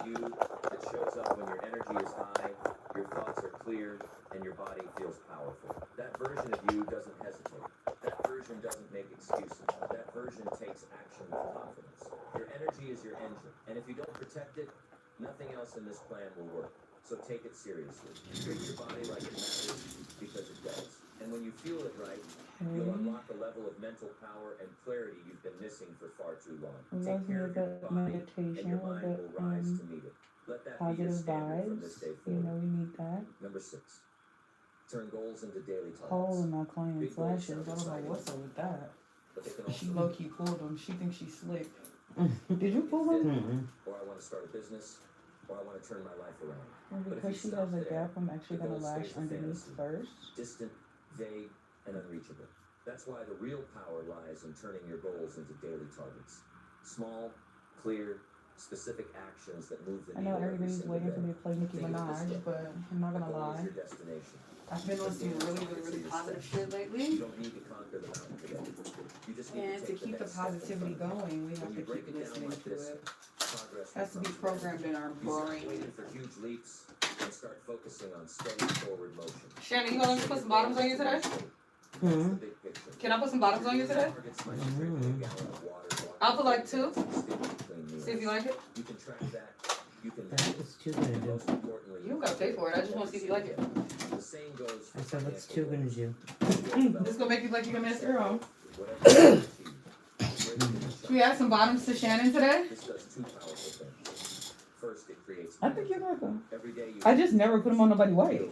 you that shows up when your energy is high, your thoughts are clear, and your body feels powerful. That version of you doesn't hesitate. That version doesn't make excuses. That version takes action with confidence. Your energy is your engine, and if you don't protect it, nothing else in this plan will work. So take it seriously. Treat your body like it matters, because it does. And when you fuel it right, you'll unlock a level of mental power and clarity you've been missing for far too long. Take care of your body, and your mind will rise to meet it. Let that be your standard from this day forward. You know, we need that. Number 6. Turn goals into daily targets. Calling my clients lashes. I don't know what's up with that. She low-key pulled them. She thinks she's slick. Did you pull them? Or I want to start a business, or I want to turn my life around. And because she has a gap, I'm actually going to lash underneath first. Distant, vague, and unreachable. That's why the real power lies in turning your goals into daily targets. Small, clear, specific actions that move the needle. I know everybody's waiting for me to play Nicki Minaj, but I'm not going to lie. I've been listening to really positive shit lately. You don't need to conquer the mountain today. You just need and to keep the positivity going, we have to keep listening to it. It has to be programmed in our brain. Waiting for huge leaps and start focusing on steady forward motion. Shannon, you gonna let me put some bottoms on you today? Can I put some bottoms on you today? I'll put like 2. See if you like it. You can track that. What's 2 gonna do? You don't gotta pay for it. I just want to see if you like it. The same goes I said, what's 2 gonna do? This gonna make you like you can mess your own. Should we add some bottoms to Shannon today? This does 2 powerful things. First, it creates. I think you like them. Every day you I just never put them on nobody white.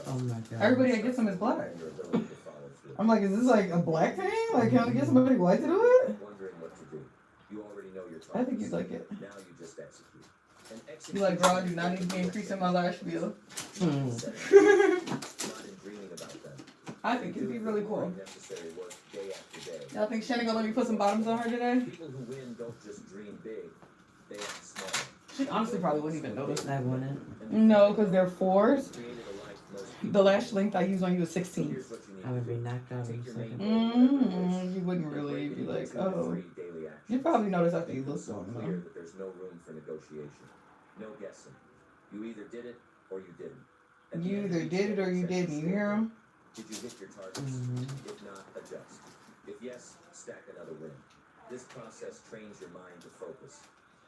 Oh my god. Everybody that gets them is black. I'm like, is this like a black thing? Like, can I get somebody white to do it? Wondering what to do. You already know your I think you'd like it. Now you just execute. And You like, bro, I do not need to be increasing my lash bill. Not in dreaming about them. I think it'd be really cool. Necessary work day after day. Y'all think Shannon gonna let me put some bottoms on her today? People who win don't just dream big, they act small. She honestly probably wouldn't even notice. I wouldn't. No, because they're 4s. Created a life most The lash length I use on you is 16. Here's what you need I would to be do. knocked out in a second. You wouldn't really be like, oh. You probably notice after you look on Clear them. that there's no room for negotiation. No guessing. You either did it or you didn't. At the You end of either each did it or day, you set didn't. your You hear them? Did you hit your targets? If not, adjust. If yes, stack another win. This process trains your mind to focus.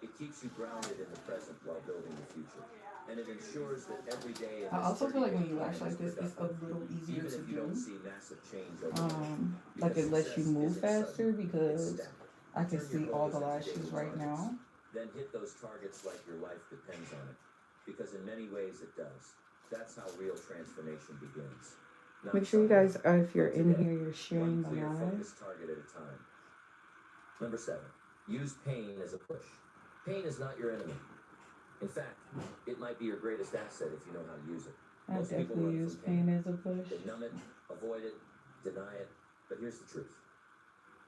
It keeps you grounded in the present while building the future. And it ensures that every day... I also feel like when you lash like this, it's a little easier even to if you don't do. see massive change overnight. Like it lets you move faster It's because stacked. I can Turn your see all goals the into lashes daily right targets. now. Then hit those targets like your life depends on it. Because in many ways it does. That's how real transformation begins. Not Make sure you suddenly, guys, if you're in today. here, you're sharing One the clear, live. focused target at a time. Number 7. Use pain as a push. Pain is not your enemy. In fact, it might be your greatest asset if you know how to use it. I Most people definitely run use from pain as a push. They numb it, avoid it, deny it. But here's the truth.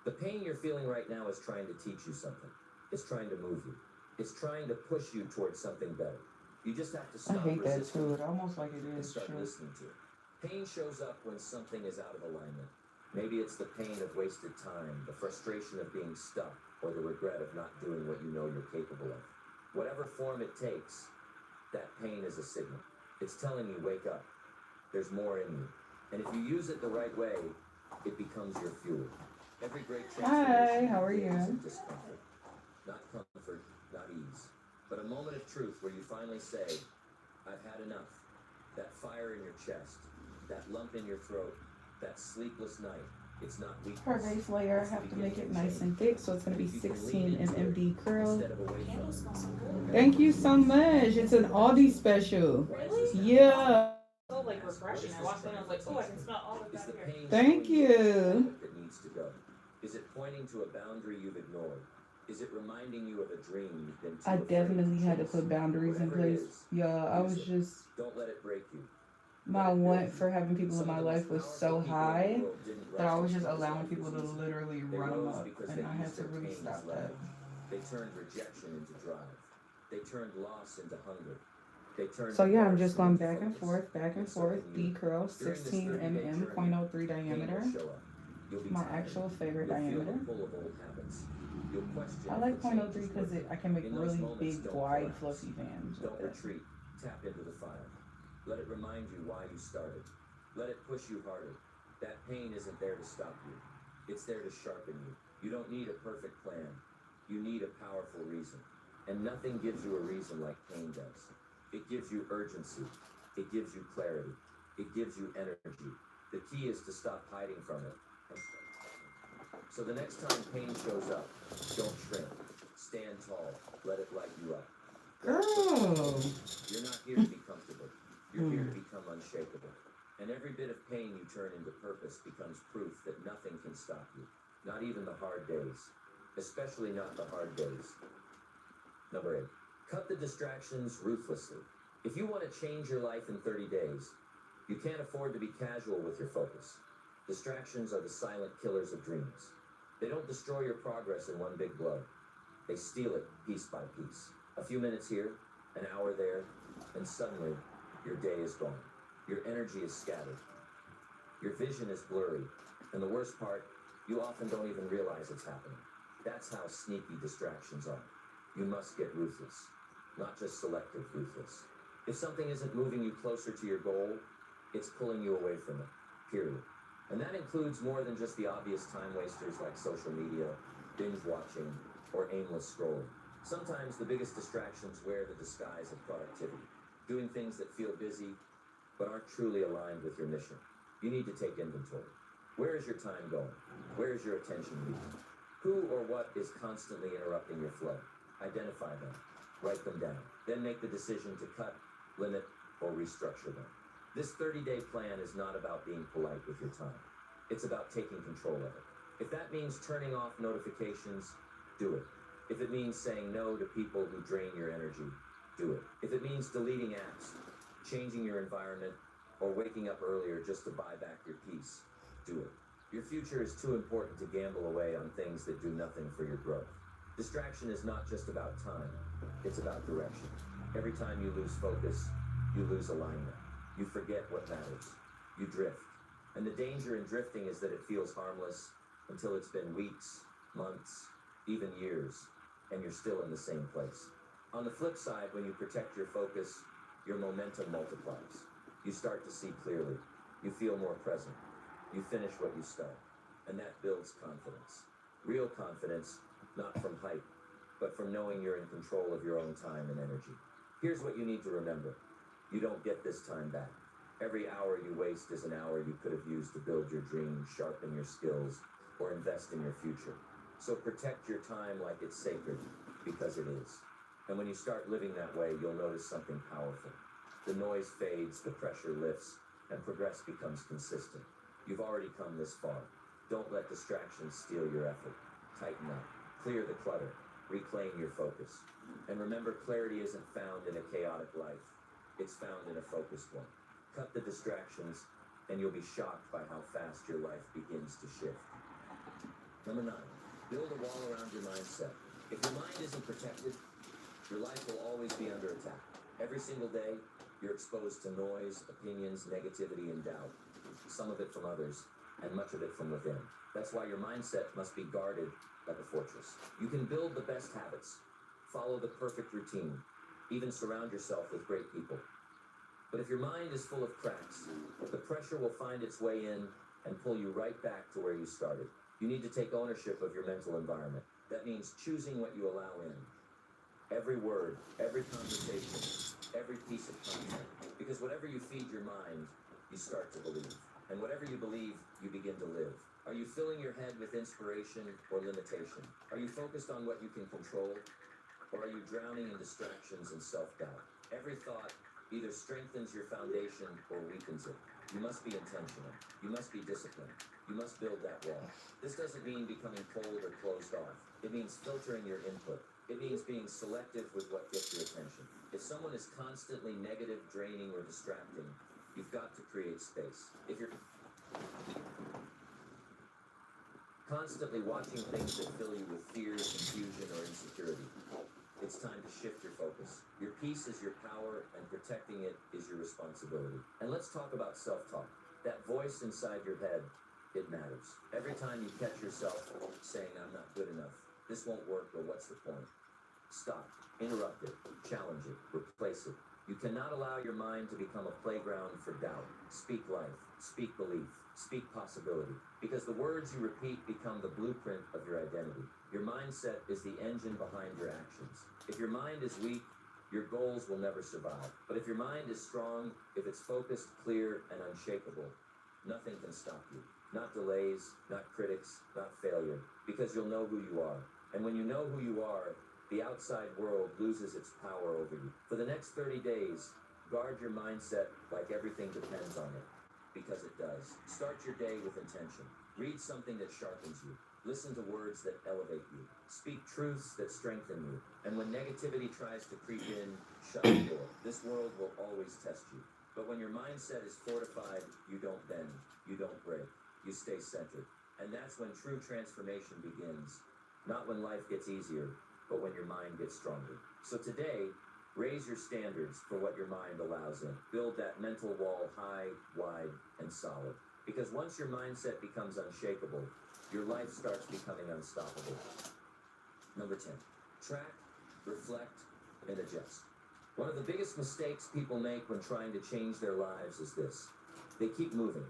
The pain you're feeling right now is trying to teach you something. It's trying to move you. It's trying to push you towards something better. You just have to I stop hate that resisting too. It's almost like it and is start true. listening to it. Pain shows up when something is out of alignment. Maybe it's the pain of wasted time, the frustration of being stuck, or the regret of not doing what you know you're capable of. Whatever form it takes, that pain is a signal. It's telling you, wake up. There's more in you. And if you use it the right way, it becomes your fuel. Every great transformation Hi, how are begins you? in discomfort. Not comfort, not ease. But a moment of truth where you finally say, I've had enough. That fire in your chest, that lump in your throat, that sleepless night. It's not weakness. Per base layer, I have to make it nice and thick, so it's going to be 16 mmD curl. Instead of away from it. Thank you so much. It's an Aldi special. Really? Yeah. So like refreshing. I walked in, I was like, oh, I can smell all of Is that the here. pain Thank showing you. that needs to go? Is it pointing to a boundary you've ignored? Is it reminding you of a dream you've been too I afraid definitely had to chase? put boundaries in Whatever it place. is, Yeah, I was use it. just, Don't let it break you. my want for having people in my life was so high that I was just allowing people to literally They run rose amok, because and they I had used to their really pain as stop that. leverage. They turned rejection into drive. They turned loss into hunger. They turned So yeah, I'm just going embarrassment back and forth, B curl, 16 mm, 0.03 diameter. My actual favorite diameter. Full of old habits. You'll question I if like the change 0.03 is because worth it. I can make In those really moments, big, don't wide, collapse. fluffy fans. with Don't it. retreat. Tap into the fire. Let it remind you why you started. Let it push you harder. That pain isn't there to stop you. It's there to sharpen you. You don't need a perfect plan. You need a powerful reason. And nothing gives you a reason like pain does. It gives you urgency. It gives you clarity. It gives you energy. The key is to stop hiding from it. So the next time pain shows up, don't shrink. Stand tall. Let it light you up. Girl. You're not here to be comfortable. You're here to become unshakable. And every bit of pain you turn into purpose becomes proof that nothing can stop you. Not even the hard days. Especially not the hard days. Number 8. Cut the distractions ruthlessly. If you want to change your life in 30 days, you can't afford to be casual with your focus. Distractions are the silent killers of dreams. They don't destroy your progress in one big blow. They steal it piece by piece. A few minutes here, an hour there, and suddenly, your day is gone. Your energy is scattered. Your vision is blurry. And the worst part, you often don't even realize it's happening. That's how sneaky distractions are. You must get ruthless, not just selective ruthless. If something isn't moving you closer to your goal, it's pulling you away from it, period. And that includes more than just the obvious time wasters like social media, binge watching, or aimless scrolling. Sometimes the biggest distractions wear the disguise of productivity, doing things that feel busy but aren't truly aligned with your mission. You need to take inventory. Where is your time going? Where is your attention leading? Who or what is constantly interrupting your flow? Identify them. Write them down. Then make the decision to cut, limit, or restructure them. This 30-day plan is not about being polite with your time. It's about taking control of it. If that means turning off notifications, do it. If it means saying no to people who drain your energy, do it. If it means deleting apps, changing your environment, or waking up earlier just to buy back your peace, do it. Your future is too important to gamble away on things that do nothing for your growth. Distraction is not just about time, it's about direction. Every time you lose focus, you lose alignment. You forget what matters. You drift. And the danger in drifting is that it feels harmless until it's been weeks, months, even years, and you're still in the same place. On the flip side, when you protect your focus, your momentum multiplies. You start to see clearly. You feel more present. You finish what you start. And that builds confidence. Real confidence, not from hype, but from knowing you're in control of your own time and energy. Here's what you need to remember. You don't get this time back. Every hour you waste is an hour you could have used to build your dreams, sharpen your skills, or invest in your future. So protect your time like it's sacred, because it is. And when you start living that way, you'll notice something powerful. The noise fades, the pressure lifts, and progress becomes consistent. You've already come this far. Don't let distractions steal your effort. Tighten up. Clear the clutter. Reclaim your focus. And remember, clarity isn't found in a chaotic life. It's found in a focused one. Cut the distractions, and you'll be shocked by how fast your life begins to shift. Number 9, build a wall around your mindset. If your mind isn't protected, your life will always be under attack. Every single day, you're exposed to noise, opinions, negativity, and doubt. Some of it from others, and much of it from within. That's why your mindset must be guarded like a fortress. You can build the best habits, follow the perfect routine, even surround yourself with great people. But if your mind is full of cracks, the pressure will find its way in and pull you right back to where you started. You need to take ownership of your mental environment. That means choosing what you allow in. Every word, every conversation, every piece of content. Because whatever you feed your mind, you start to believe. And whatever you believe, you begin to live. Are you filling your head with inspiration or limitation? Are you focused on what you can control? Or are you drowning in distractions and self-doubt? Every thought either strengthens your foundation or weakens it. You must be intentional. You must be disciplined. You must build that wall. This doesn't mean becoming cold or closed off. It means filtering your input. It means being selective with what gets your attention. If someone is constantly negative, draining, or distracting, you've got to create space. If you're constantly watching things that fill you with fear, confusion, or insecurity, it's time to shift your focus. Your peace is your power, and protecting it is your responsibility. And let's talk about self-talk. That voice inside your head, it matters. Every time you catch yourself saying, "I'm not good enough," This won't work, or what's the point? Stop, interrupt it, challenge it, replace it. You cannot allow your mind to become a playground for doubt. Speak life, speak belief, speak possibility. Because the words you repeat become the blueprint of your identity. Your mindset is the engine behind your actions. If your mind is weak, your goals will never survive. But if your mind is strong, if it's focused, clear, and unshakable, nothing can stop you. Not delays, not critics, not failure. Because you'll know who you are. And when you know who you are, the outside world loses its power over you. For the next 30 days, guard your mindset like everything depends on it. Because it does. Start your day with intention. Read something that sharpens you. Listen to words that elevate you. Speak truths that strengthen you. And when negativity tries to creep in, shut the door. This world will always test you. But when your mindset is fortified, you don't bend. You don't break. You stay centered. And that's when true transformation begins. Not when life gets easier, but when your mind gets stronger. So today, raise your standards for what your mind allows in. Build that mental wall high, wide, and solid. Because once your mindset becomes unshakable, your life starts becoming unstoppable. Number 10, track, reflect, and adjust. One of the biggest mistakes people make when trying to change their lives is this. They keep moving,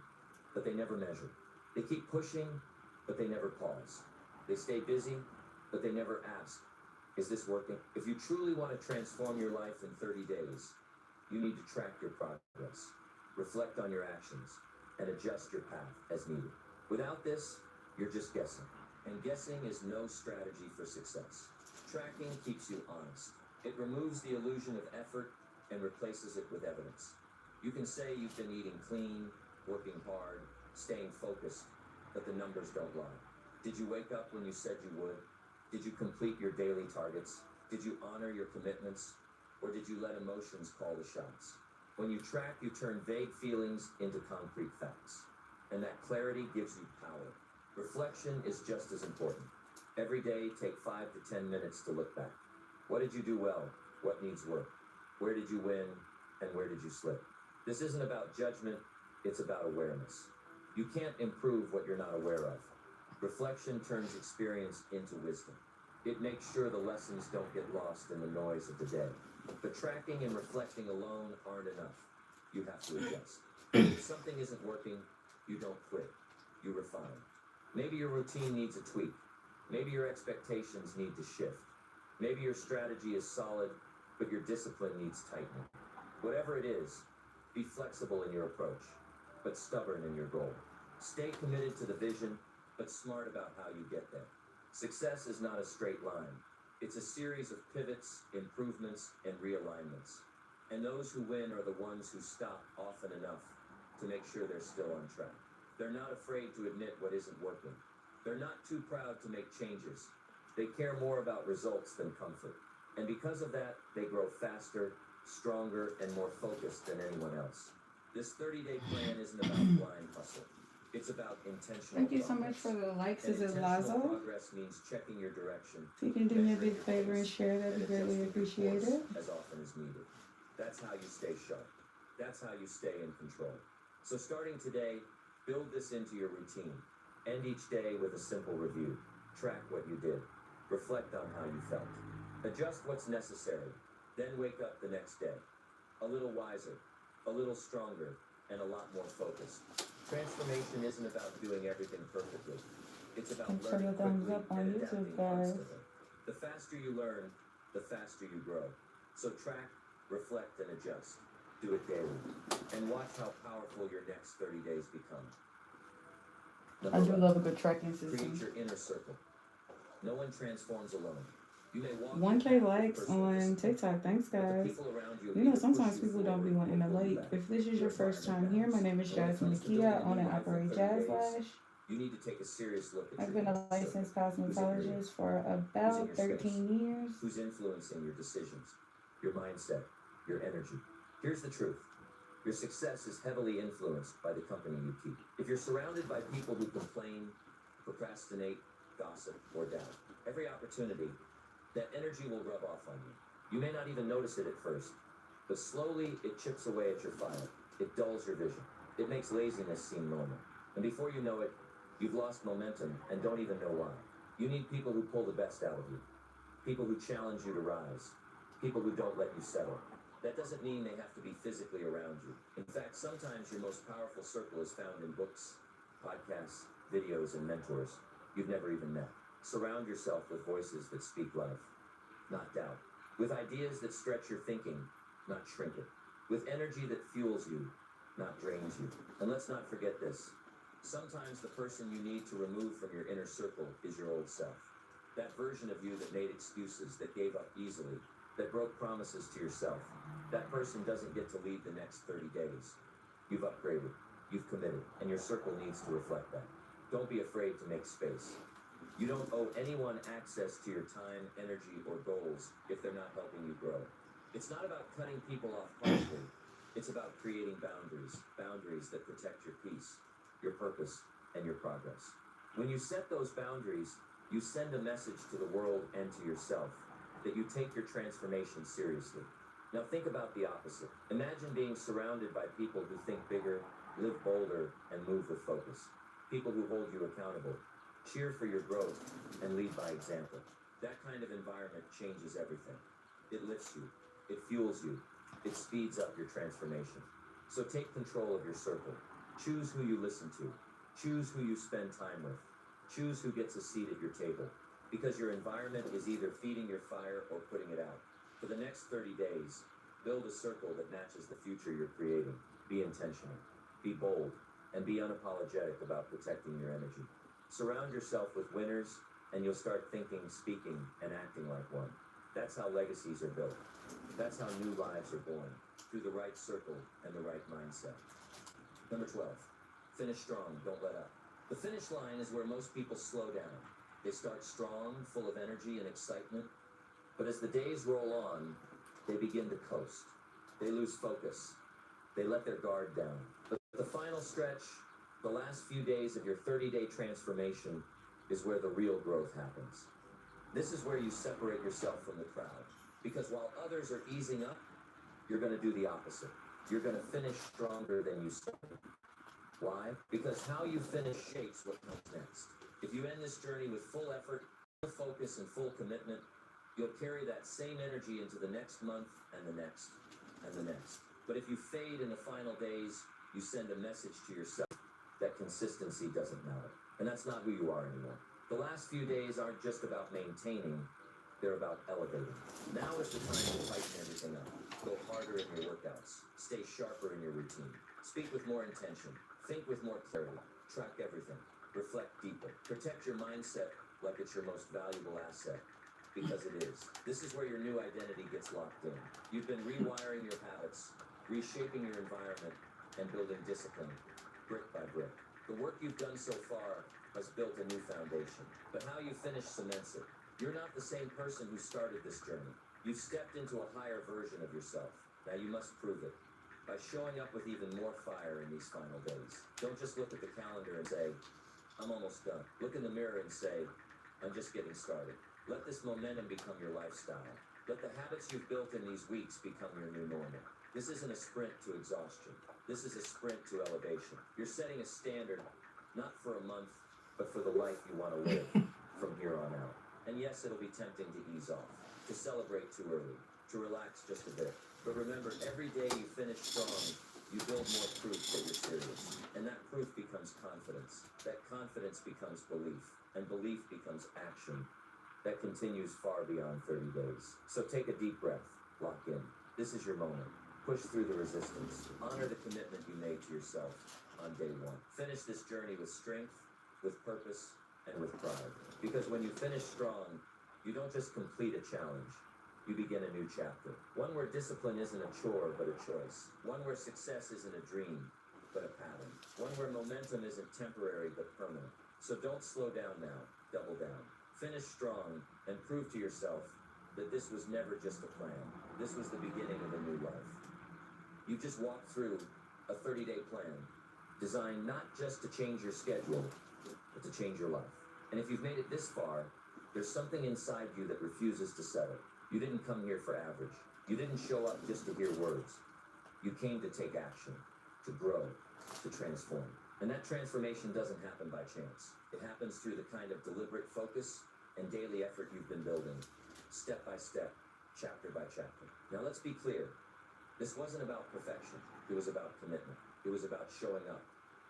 but they never measure. They keep pushing, but they never pause. They stay busy, but they never ask, is this working? If you truly want to transform your life in 30 days, you need to track your progress, reflect on your actions, and adjust your path as needed. Without this, you're just guessing. And guessing is no strategy for success. Tracking keeps you honest. It removes the illusion of effort and replaces it with evidence. You can say you've been eating clean, working hard, staying focused, but the numbers don't lie. Did you wake up when you said you would? Did you complete your daily targets? Did you honor your commitments? Or did you let emotions call the shots? When you track, you turn vague feelings into concrete facts. And that clarity gives you power. Reflection is just as important. Every day, take 5 to 10 minutes to look back. What did you do well? What needs work? Where did you win? And where did you slip? This isn't about judgment, it's about awareness. You can't improve what you're not aware of. Reflection turns experience into wisdom. It makes sure the lessons don't get lost in the noise of the day. But tracking and reflecting alone aren't enough. You have to adjust. If something isn't working, you don't quit. You refine. Maybe your routine needs a tweak. Maybe your expectations need to shift. Maybe your strategy is solid, but your discipline needs tightening. Whatever it is, be flexible in your approach, but stubborn in your goal. Stay committed to the vision, but smart about how you get there. Success is not a straight line. It's a series of pivots, improvements, and realignments. And those who win are the ones who stop often enough to make sure they're still on track. They're not afraid to admit what isn't working. They're not too proud to make changes. They care more about results than comfort. And because of that, they grow faster, stronger, and more focused than anyone else. This 30-day plan isn't about blind hustle. It's about intentional Thank you so progress. much for the likes. And Is it intentional Lazo? progress means checking your direction. If you can do me a big favor and share, that'd be greatly appreciated. As often as needed. That's how you stay sharp. That's how you stay in control. So starting today, build this into your routine. End each day with a simple review. Track what you did. Reflect on how you felt. Adjust what's necessary. Then wake up the next day. A little wiser, a little stronger, and a lot more focused. Transformation isn't about doing everything perfectly. It's about Thanks for learning the thumbs quickly up on and YouTube, adapting guys. constantly. The faster you learn, the faster you grow. So track, reflect, and adjust. Do it daily. And watch how powerful your next 30 days become. I do 11, love a good tracking system. create your inner circle. No one transforms alone. You may walk 1K your path with likes personal on discipline, TikTok. Thanks, but the guys. people around you You know, either sometimes push you people don't be forward wanting to or pull you like. back. If this is your Your first time environment here, my matters. name is When it Jasmine comes to building Nakia, a on new and life in operate 30 Jazz days, Lash. you need to take a serious look at I've your been a inner circle. licensed Who's in your ear? cosmetologist for Who's in about your space? 13 years. Who's influencing your decisions, your mindset, your energy? Here's the truth. Your success is heavily influenced by the company you keep. If you're surrounded by people who complain, procrastinate, gossip, or doubt, every opportunity, that energy will rub off on you. You may not even notice it at first, but slowly it chips away at your fire. It dulls your vision. It makes laziness seem normal. And before you know it, you've lost momentum and don't even know why. You need people who pull the best out of you, people who challenge you to rise, people who don't let you settle. That doesn't mean they have to be physically around you. In fact, sometimes your most powerful circle is found in books, podcasts, videos, and mentors you've never even met. Surround yourself with voices that speak life, not doubt. With ideas that stretch your thinking, not shrink it. With energy that fuels you, not drains you. And let's not forget this. Sometimes the person you need to remove from your inner circle is your old self. That version of you that made excuses, that gave up easily, that broke promises to yourself. That person doesn't get to lead the next 30 days. You've upgraded, you've committed, and your circle needs to reflect that. Don't be afraid to make space. You don't owe anyone access to your time, energy, or goals if they're not helping you grow. It's not about cutting people off harshly. It's about creating boundaries, boundaries that protect your peace, your purpose, and your progress. When you set those boundaries, you send a message to the world and to yourself that you take your transformation seriously. Now think about the opposite. Imagine being surrounded by people who think bigger, live bolder, and move with focus. People who hold you accountable, cheer for your growth, and lead by example. That kind of environment changes everything. It lifts you, it fuels you, it speeds up your transformation. So take control of your circle. Choose who you listen to. Choose who you spend time with. Choose who gets a seat at your table. Because your environment is either feeding your fire or putting it out. For the next 30 days, build a circle that matches the future you're creating. Be intentional, be bold, and be unapologetic about protecting your energy. Surround yourself with winners, and you'll start thinking, speaking, and acting like one. That's how legacies are built. That's how new lives are born, through the right circle and the right mindset. Number 12, finish strong, don't let up. The finish line is where most people slow down. They start strong, full of energy and excitement, but as the days roll on, they begin to coast. They lose focus. They let their guard down. But the final stretch, the last few days of your 30-day transformation, is where the real growth happens. This is where you separate yourself from the crowd. Because while others are easing up, you're going to do the opposite. You're going to finish stronger than you started. Why? Because how you finish shapes what comes next. If you end this journey with full effort, full focus, and full commitment, you'll carry that same energy into the next month and the next and the next. But if you fade in the final days, you send a message to yourself that consistency doesn't matter. And that's not who you are anymore. The last few days aren't just about maintaining, they're about elevating. Now is the time to tighten everything up. Go harder in your workouts. Stay sharper in your routine. Speak with more intention. Think with more clarity. Track everything. Reflect deeper. Protect your mindset like it's your most valuable asset. Because it is. This is where your new identity gets locked in. You've been rewiring your habits, reshaping your environment, and building discipline, brick by brick. The work you've done so far has built a new foundation. But how you finish cements it. You're not the same person who started this journey. You've stepped into a higher version of yourself. Now you must prove it. By showing up with even more fire in these final days. Don't just look at the calendar and say, I'm almost done. Look in the mirror and say, I'm just getting started. Let this momentum become your lifestyle. Let the habits you've built in these weeks become your new normal. This isn't a sprint to exhaustion. This is a sprint to elevation. You're setting a standard, not for a month, but for the life you want to live from here on out. And yes, it'll be tempting to ease off, to celebrate too early, to relax just a bit. But remember, every day you finish strong, you build more proof that you're serious. And that proof becomes confidence. That confidence becomes belief. And belief becomes action. That continues far beyond 30 days. So take a deep breath. Lock in. This is your moment. Push through the resistance. Honor the commitment you made to yourself on day one. Finish this journey with strength, with purpose, and with pride. Because when you finish strong, you don't just complete a challenge. You begin a new chapter. One where discipline isn't a chore, but a choice. One where success isn't a dream, but a pattern. One where momentum isn't temporary, but permanent. So don't slow down now. Double down. Finish strong and prove to yourself that this was never just a plan. This was the beginning of a new life. You just walked through a 30-day plan designed not just to change your schedule, but to change your life. And if you've made it this far, there's something inside you that refuses to settle. You didn't come here for average. You didn't show up just to hear words. You came to take action, to grow, to transform. And that transformation doesn't happen by chance. It happens through the kind of deliberate focus and daily effort you've been building, step by step, chapter by chapter. Now let's be clear. This wasn't about perfection. It was about commitment. It was about showing up,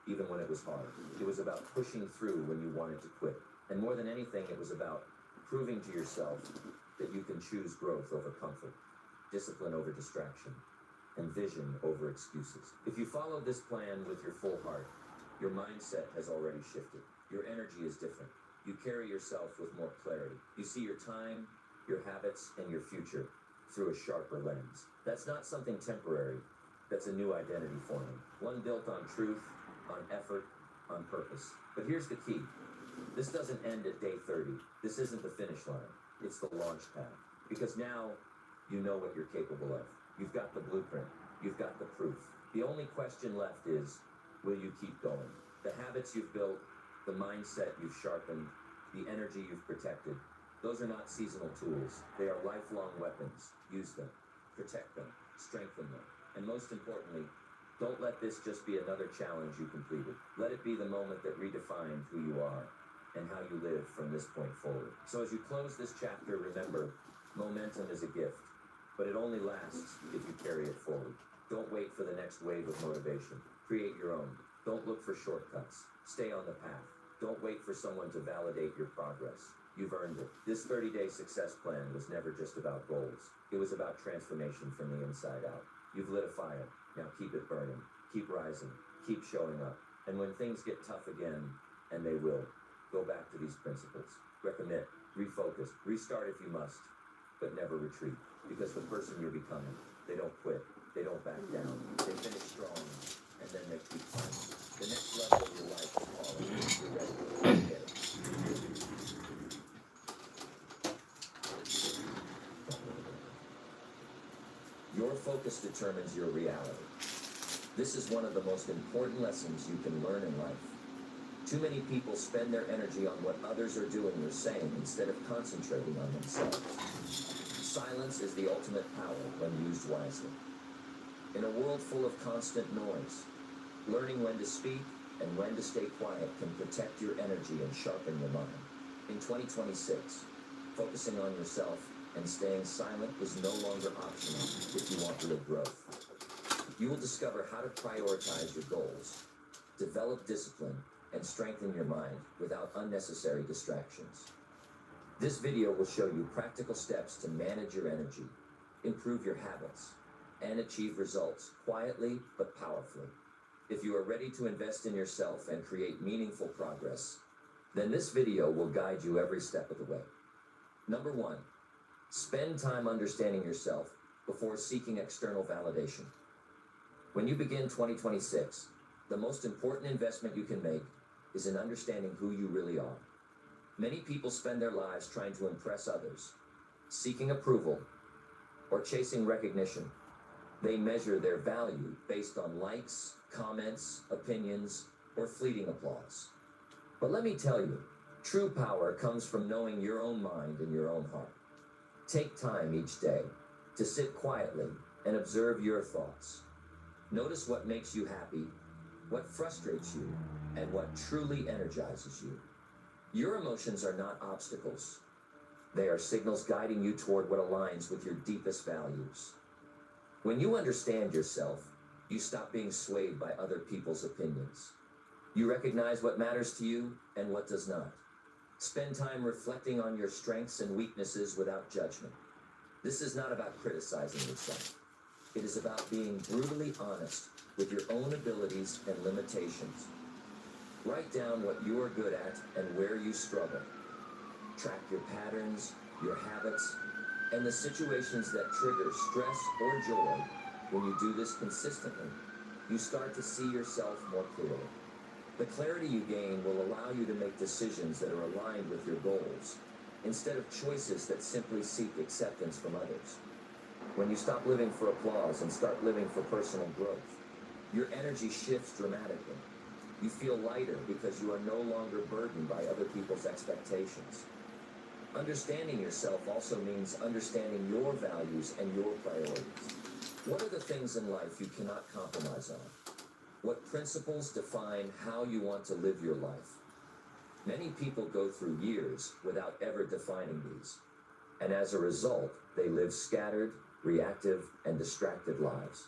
even when it was hard. It was about pushing through when you wanted to quit. And more than anything, it was about proving to yourself that you can choose growth over comfort, discipline over distraction, and vision over excuses. If you follow this plan with your full heart, your mindset has already shifted. Your energy is different. You carry yourself with more clarity. You see your time, your habits, and your future through a sharper lens. That's not something temporary. That's a new identity forming. One built on truth, on effort, on purpose. But here's the key. This doesn't end at day 30. This isn't the finish line. It's the launch pad. Because now you know what you're capable of. You've got the blueprint. You've got the proof. The only question left is, will you keep going? The habits you've built, the mindset you've sharpened, the energy you've protected, those are not seasonal tools. They are lifelong weapons. Use them. Protect them. Strengthen them. And most importantly, don't let this just be another challenge you completed. Let it be the moment that redefined who you are and how you live from this point forward. So as you close this chapter, remember, momentum is a gift, but it only lasts if you carry it forward. Don't wait for the next wave of motivation. Create your own. Don't look for shortcuts. Stay on the path. Don't wait for someone to validate your progress. You've earned it. This 30-day success plan was never just about goals. It was about transformation from the inside out. You've lit a fire. Now keep it burning. Keep rising. Keep showing up. And when things get tough again, and they will, go back to these principles. Recommit, refocus, restart if you must, but never retreat. Because the person you're becoming, they don't quit. They don't back down. They finish strong, and then they keep climbing. The next level of your life is calling. You're ready. Get it. Your focus determines your reality. This is one of the most important lessons you can learn in life. Too many people spend their energy on what others are doing or saying instead of concentrating on themselves. Silence is the ultimate power when used wisely. In a world full of constant noise, learning when to speak and when to stay quiet can protect your energy and sharpen your mind. In 2026, focusing on yourself and staying silent is no longer optional if you want real growth. You will discover how to prioritize your goals, develop discipline, and strengthen your mind without unnecessary distractions. This video will show you practical steps to manage your energy, improve your habits, and achieve results quietly but powerfully. If you are ready to invest in yourself and create meaningful progress, then this video will guide you every step of the way. Number 1, spend time understanding yourself before seeking external validation. When you begin 2026, the most important investment you can make is in understanding who you really are. Many people spend their lives trying to impress others, seeking approval, or chasing recognition. They measure their value based on likes, comments, opinions, or fleeting applause. But let me tell you, true power comes from knowing your own mind and your own heart. Take time each day to sit quietly and observe your thoughts. Notice what makes you happy, what frustrates you, and what truly energizes you. Your emotions are not obstacles. They are signals guiding you toward what aligns with your deepest values. When you understand yourself, you stop being swayed by other people's opinions. You recognize what matters to you and what does not. Spend time reflecting on your strengths and weaknesses without judgment. This is not about criticizing yourself. It is about being brutally honest with your own abilities and limitations. Write down what you are good at and where you struggle. Track your patterns, your habits, and the situations that trigger stress or joy. When you do this consistently, you start to see yourself more clearly. The clarity you gain will allow you to make decisions that are aligned with your goals, instead of choices that simply seek acceptance from others. When you stop living for applause and start living for personal growth, your energy shifts dramatically. You feel lighter because you are no longer burdened by other people's expectations. Understanding yourself also means understanding your values and your priorities. What are the things in life you cannot compromise on? What principles define how you want to live your life? Many people go through years without ever defining these, and as a result, they live scattered, reactive, and distracted lives.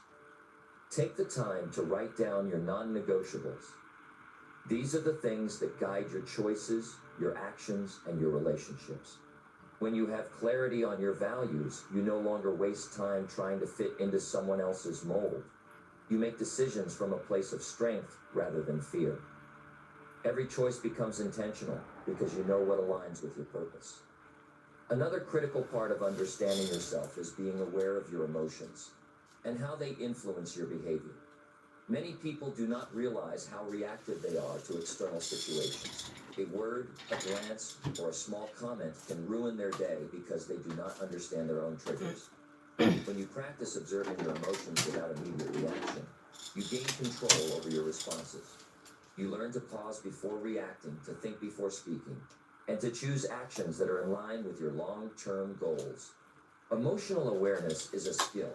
Take the time to write down your non-negotiables. These are the things that guide your choices, your actions, and your relationships. When you have clarity on your values, you no longer waste time trying to fit into someone else's mold. You make decisions from a place of strength rather than fear. Every choice becomes intentional because you know what aligns with your purpose. Another critical part of understanding yourself is being aware of your emotions and how they influence your behavior. Many people do not realize how reactive they are to external situations. A word, a glance, or a small comment can ruin their day because they do not understand their own triggers. When you practice observing your emotions without immediate reaction, you gain control over your responses. You learn to pause before reacting, to think before speaking, and to choose actions that are in line with your long-term goals. Emotional awareness is a skill,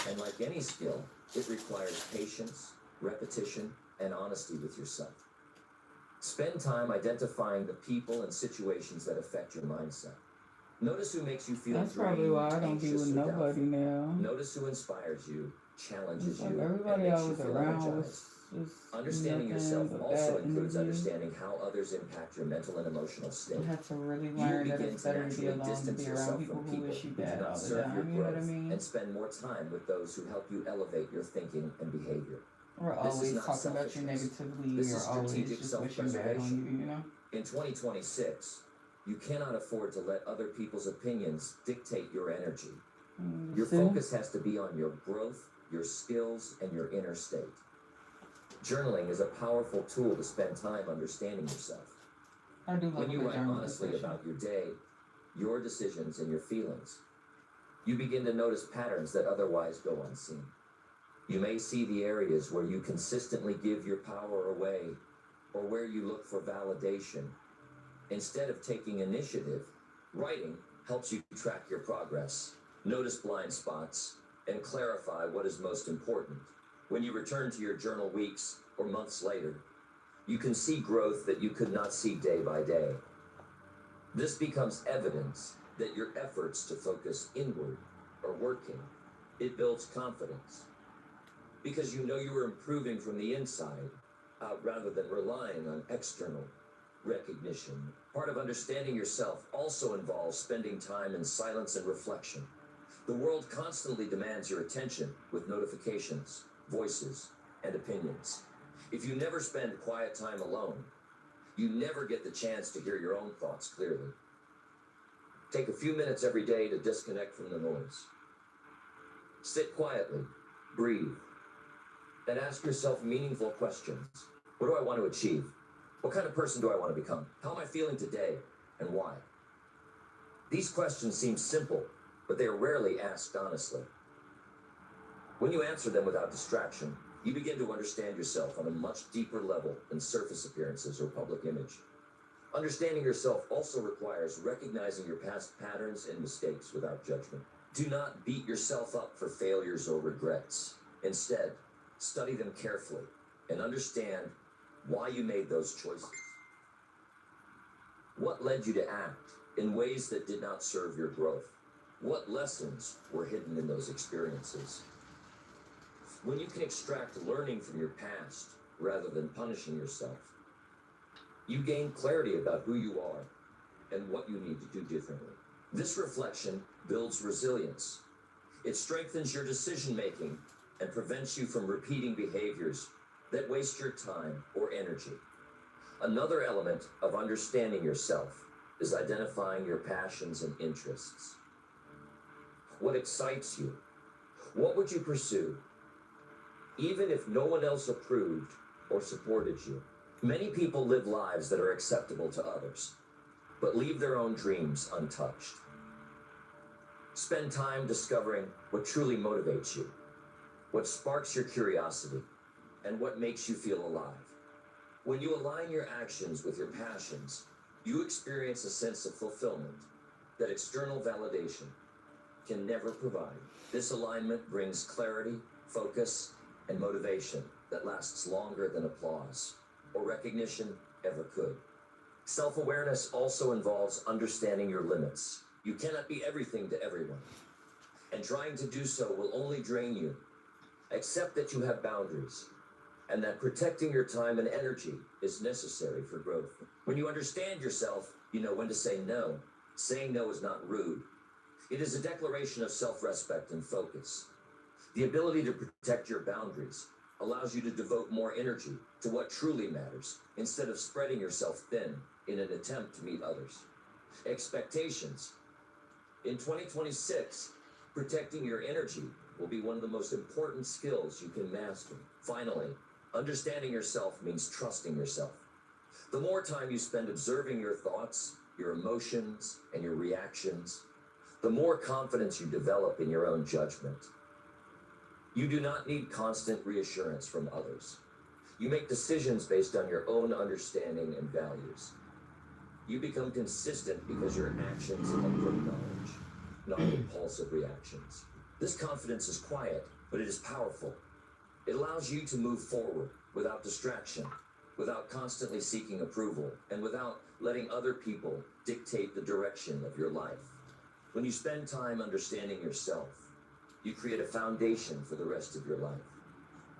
and like any skill, it requires patience, repetition, and honesty with yourself. Spend time identifying the people and situations that affect your mindset. Notice who makes you feel That's probably why I don't be anxious, with or nobody doubtful. now. Notice who inspires you, challenges It's like you, and everybody makes I you was feel around energized. was Understanding nothing yourself but also bad includes energy. understanding how others impact your mental and emotional state. I had to really You learn that begin it's to better to be naturally alone than distance be around yourself people from who people wish you who do bad not all the serve your time. You know what I growth, mean? and spend more time with those who help you elevate your thinking and behavior. We're This is always not talking about you selfishness. negatively. This You're is always strategic just wishing bad on self-preservation. you, you know? In 2026, you cannot afford to let other people's opinions dictate your energy. Your See? focus has to be on your growth, your skills, and your inner state. Journaling is a powerful tool to spend time understanding yourself. I do love When a you good write journal honestly session. about your day, your decisions, and your feelings, you begin to notice patterns that otherwise go unseen. You may see the areas where you consistently give your power away or where you look for validation. Instead of taking initiative, writing helps you track your progress, notice blind spots, and clarify what is most important. When you return to your journal weeks or months later, you can see growth that you could not see day by day. This becomes evidence that your efforts to focus inward are working. It builds confidence because you know you are improving from the inside out rather than relying on external recognition. Part of understanding yourself also involves spending time in silence and reflection. The world constantly demands your attention with notifications, voices, and opinions. If you never spend quiet time alone, you never get the chance to hear your own thoughts clearly. Take a few minutes every day to disconnect from the noise. Sit quietly, breathe, and ask yourself meaningful questions. What do I want to achieve? What kind of person do I want to become? How am I feeling today, and why? These questions seem simple, but they are rarely asked honestly. When you answer them without distraction, you begin to understand yourself on a much deeper level than surface appearances or public image. Understanding yourself also requires recognizing your past patterns and mistakes without judgment. Do not beat yourself up for failures or regrets. Instead, study them carefully and understand why you made those choices. What led you to act in ways that did not serve your growth? What lessons were hidden in those experiences? When you can extract learning from your past rather than punishing yourself, you gain clarity about who you are and what you need to do differently. This reflection builds resilience. It strengthens your decision making and prevents you from repeating behaviors that waste your time or energy. Another element of understanding yourself is identifying your passions and interests. What excites you? What would you pursue, even if no one else approved or supported you? Many people live lives that are acceptable to others, but leave their own dreams untouched. Spend time discovering what truly motivates you, what sparks your curiosity, and what makes you feel alive. When you align your actions with your passions, you experience a sense of fulfillment that external validation can never provide. This alignment brings clarity, focus, and motivation that lasts longer than applause or recognition ever could. Self-awareness also involves understanding your limits. You cannot be everything to everyone, and trying to do so will only drain you. Accept that you have boundaries, and that protecting your time and energy is necessary for growth. When you understand yourself, you know when to say no. Saying no is not rude. It is a declaration of self-respect and focus. The ability to protect your boundaries allows you to devote more energy to what truly matters instead of spreading yourself thin in an attempt to meet others' expectations. In 2026, protecting your energy will be one of the most important skills you can master. Finally, understanding yourself means trusting yourself. The more time you spend observing your thoughts, your emotions, and your reactions, the more confidence you develop in your own judgment. You do not need constant reassurance from others. You make decisions based on your own understanding and values. You become consistent because your actions come from knowledge, not impulsive reactions. This confidence is quiet, but it is powerful. It allows you to move forward without distraction, without constantly seeking approval, and without letting other people dictate the direction of your life. When you spend time understanding yourself, you create a foundation for the rest of your life.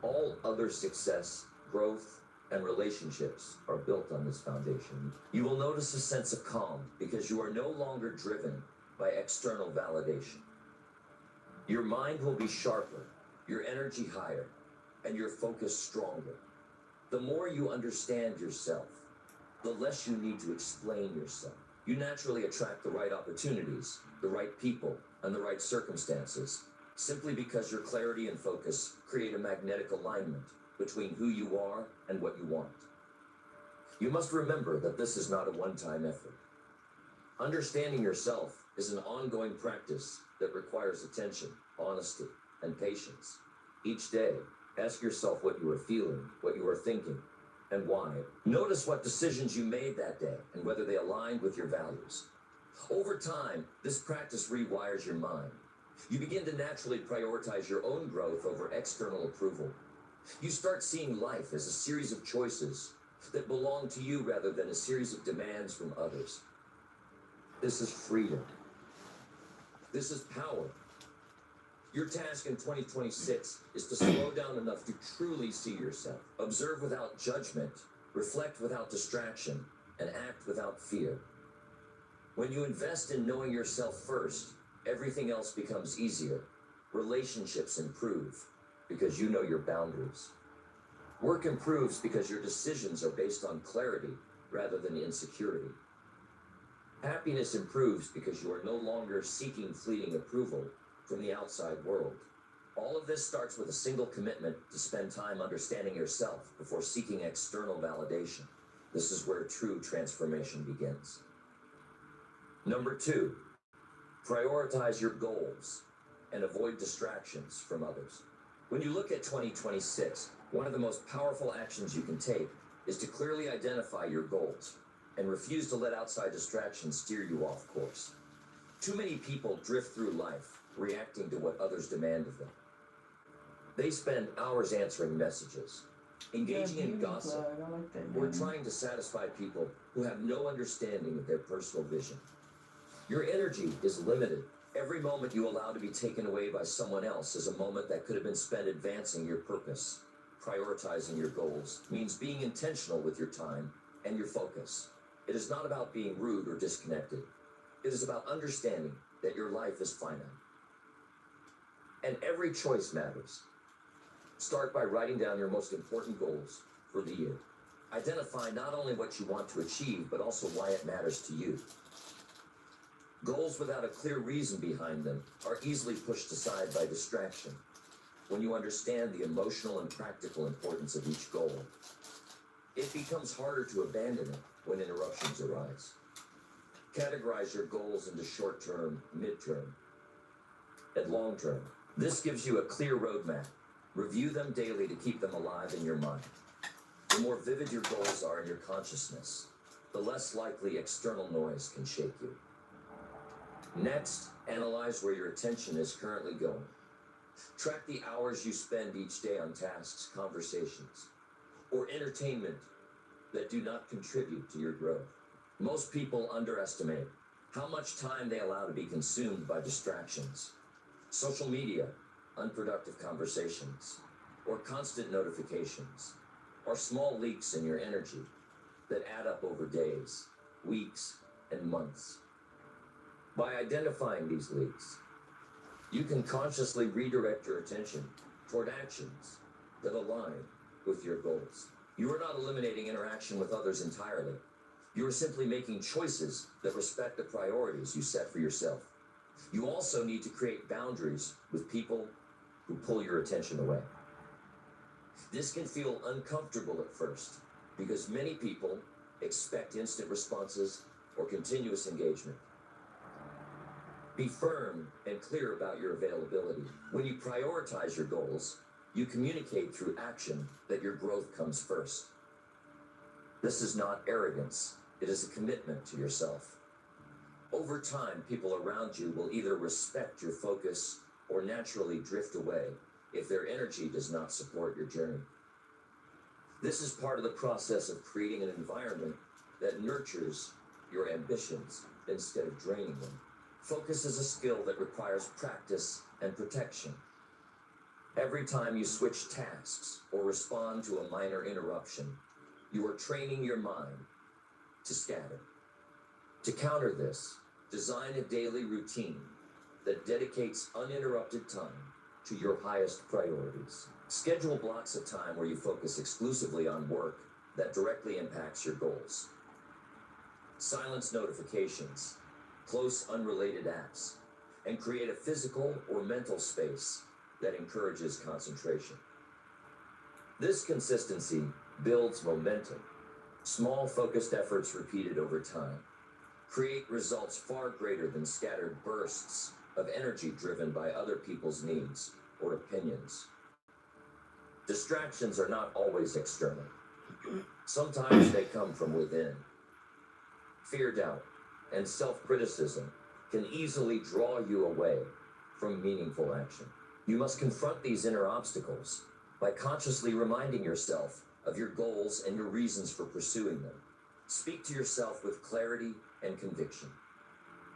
All other success, growth, and relationships are built on this foundation. You will notice a sense of calm because you are no longer driven by external validation. Your mind will be sharper, your energy higher, and your focus stronger. The more you understand yourself, the less you need to explain yourself. You naturally attract the right opportunities, the right people, and the right circumstances, simply because your clarity and focus create a magnetic alignment between who you are and what you want. You must remember that this is not a one-time effort. Understanding yourself is an ongoing practice that requires attention, honesty, and patience. Each day, ask yourself what you are feeling, what you are thinking, and why. Notice what decisions you made that day and whether they aligned with your values. Over time, this practice rewires your mind. You begin to naturally prioritize your own growth over external approval. You start seeing life as a series of choices that belong to you rather than a series of demands from others. This is freedom. This is power. Your task in 2026 is to slow down enough to truly see yourself, observe without judgment, reflect without distraction, and act without fear. When you invest in knowing yourself first, everything else becomes easier. Relationships improve because you know your boundaries. Work improves because your decisions are based on clarity rather than insecurity. Happiness improves because you are no longer seeking fleeting approval from the outside world. All of this starts with a single commitment to spend time understanding yourself before seeking external validation. This is where true transformation begins. Number 2, prioritize your goals and avoid distractions from others. When you look at 2026, one of the most powerful actions you can take is to clearly identify your goals and refuse to let outside distractions steer you off course. Too many people drift through life reacting to what others demand of them. They spend hours answering messages, engaging in gossip, or trying to satisfy people who have no understanding of their personal vision. Your energy is limited. Every moment you allow to be taken away by someone else is a moment that could have been spent advancing your purpose. Prioritizing your goals means being intentional with your time and your focus. It is not about being rude or disconnected. It is about understanding that your life is finite. And every choice matters. Start by writing down your most important goals for the year. Identify not only what you want to achieve, but also why it matters to you. Goals without a clear reason behind them are easily pushed aside by distraction. When you understand the emotional and practical importance of each goal, it becomes harder to abandon it when interruptions arise. Categorize your goals into short-term, mid-term, and long-term. This gives you a clear roadmap. Review them daily to keep them alive in your mind. The more vivid your goals are in your consciousness, the less likely external noise can shake you. Next, analyze where your attention is currently going. Track the hours you spend each day on tasks, conversations, or entertainment that do not contribute to your growth. Most people underestimate how much time they allow to be consumed by distractions. Social media, unproductive conversations, or constant notifications, or small leaks in your energy that add up over days, weeks, and months. By identifying these leaks, you can consciously redirect your attention toward actions that align with your goals. You are not eliminating interaction with others entirely. You are simply making choices that respect the priorities you set for yourself. You also need to create boundaries with people who pull your attention away. This can feel uncomfortable at first because many people expect instant responses or continuous engagement. Be firm and clear about your availability. When you prioritize your goals, you communicate through action that your growth comes first. This is not arrogance, it is a commitment to yourself. Over time, people around you will either respect your focus or naturally drift away if their energy does not support your journey. This is part of the process of creating an environment that nurtures your ambitions instead of draining them. Focus is a skill that requires practice and protection. Every time you switch tasks or respond to a minor interruption, you are training your mind to scatter. To counter this, design a daily routine that dedicates uninterrupted time to your highest priorities. Schedule blocks of time where you focus exclusively on work that directly impacts your goals. Silence notifications, close unrelated apps, and create a physical or mental space that encourages concentration. This consistency builds momentum. Small focused efforts repeated over time create results far greater than scattered bursts of energy driven by other people's needs or opinions. Distractions are not always external. Sometimes they come from within. Fear, doubt, and self-criticism can easily draw you away from meaningful action. You must confront these inner obstacles by consciously reminding yourself of your goals and your reasons for pursuing them. Speak to yourself with clarity and conviction.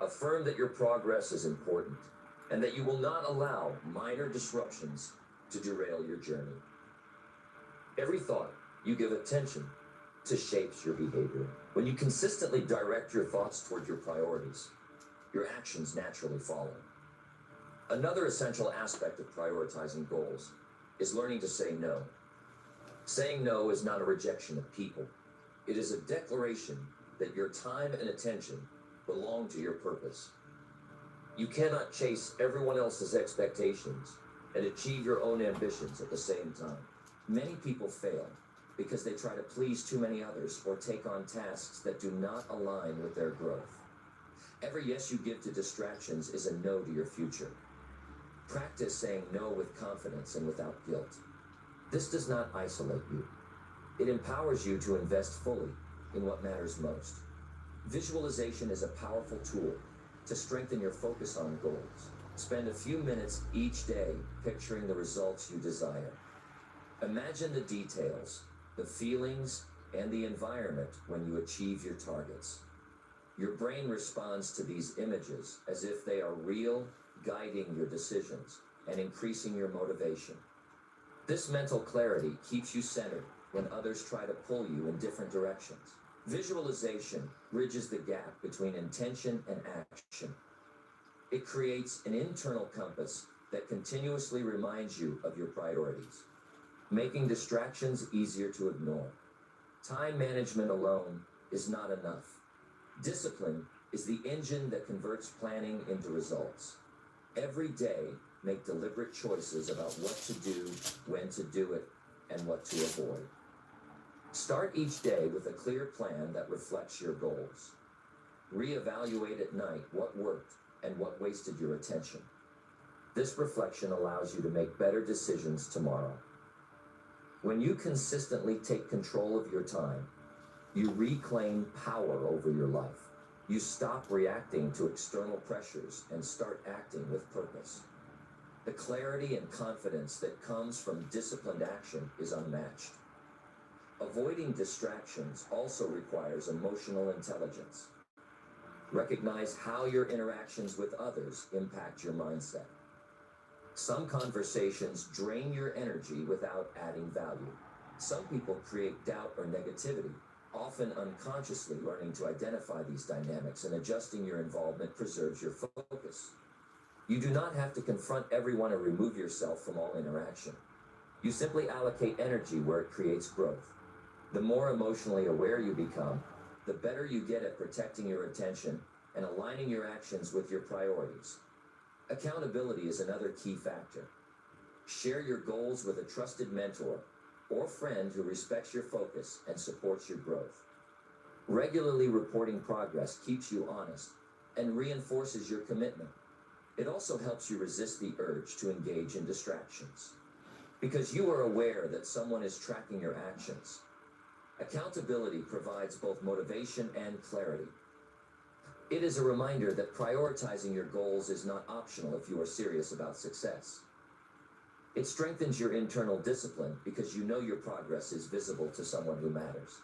Affirm that your progress is important and that you will not allow minor disruptions to derail your journey. Every thought you give attention to shapes your behavior. When you consistently direct your thoughts toward your priorities, your actions naturally follow. Another essential aspect of prioritizing goals is learning to say no. Saying no is not a rejection of people. It is a declaration that your time and attention belong to your purpose. You cannot chase everyone else's expectations and achieve your own ambitions at the same time. Many people fail because they try to please too many others or take on tasks that do not align with their growth. Every yes you give to distractions is a no to your future. Practice saying no with confidence and without guilt. This does not isolate you. It empowers you to invest fully in what matters most. Visualization is a powerful tool to strengthen your focus on goals. Spend a few minutes each day picturing the results you desire. Imagine the details, the feelings, and the environment when you achieve your targets. Your brain responds to these images as if they are real, guiding your decisions and increasing your motivation. This mental clarity keeps you centered when others try to pull you in different directions. Visualization bridges the gap between intention and action. It creates an internal compass that continuously reminds you of your priorities, making distractions easier to ignore. Time management alone is not enough. Discipline is the engine that converts planning into results. Every day, make deliberate choices about what to do, when to do it, and what to avoid. Start each day with a clear plan that reflects your goals. Reevaluate at night what worked and what wasted your attention. This reflection allows you to make better decisions tomorrow. When you consistently take control of your time, you reclaim power over your life. You stop reacting to external pressures and start acting with purpose. The clarity and confidence that comes from disciplined action is unmatched. Avoiding distractions also requires emotional intelligence. Recognize how your interactions with others impact your mindset. Some conversations drain your energy without adding value. Some people create doubt or negativity, often unconsciously. Learning to identify these dynamics and adjusting your involvement preserves your focus. You do not have to confront everyone or remove yourself from all interaction. You simply allocate energy where it creates growth. The more emotionally aware you become, the better you get at protecting your attention and aligning your actions with your priorities. Accountability is another key factor. Share your goals with a trusted mentor or friend who respects your focus and supports your growth. Regularly reporting progress keeps you honest and reinforces your commitment. It also helps you resist the urge to engage in distractions, because you are aware that someone is tracking your actions. Accountability provides both motivation and clarity. It is a reminder that prioritizing your goals is not optional if you are serious about success. It strengthens your internal discipline because you know your progress is visible to someone who matters.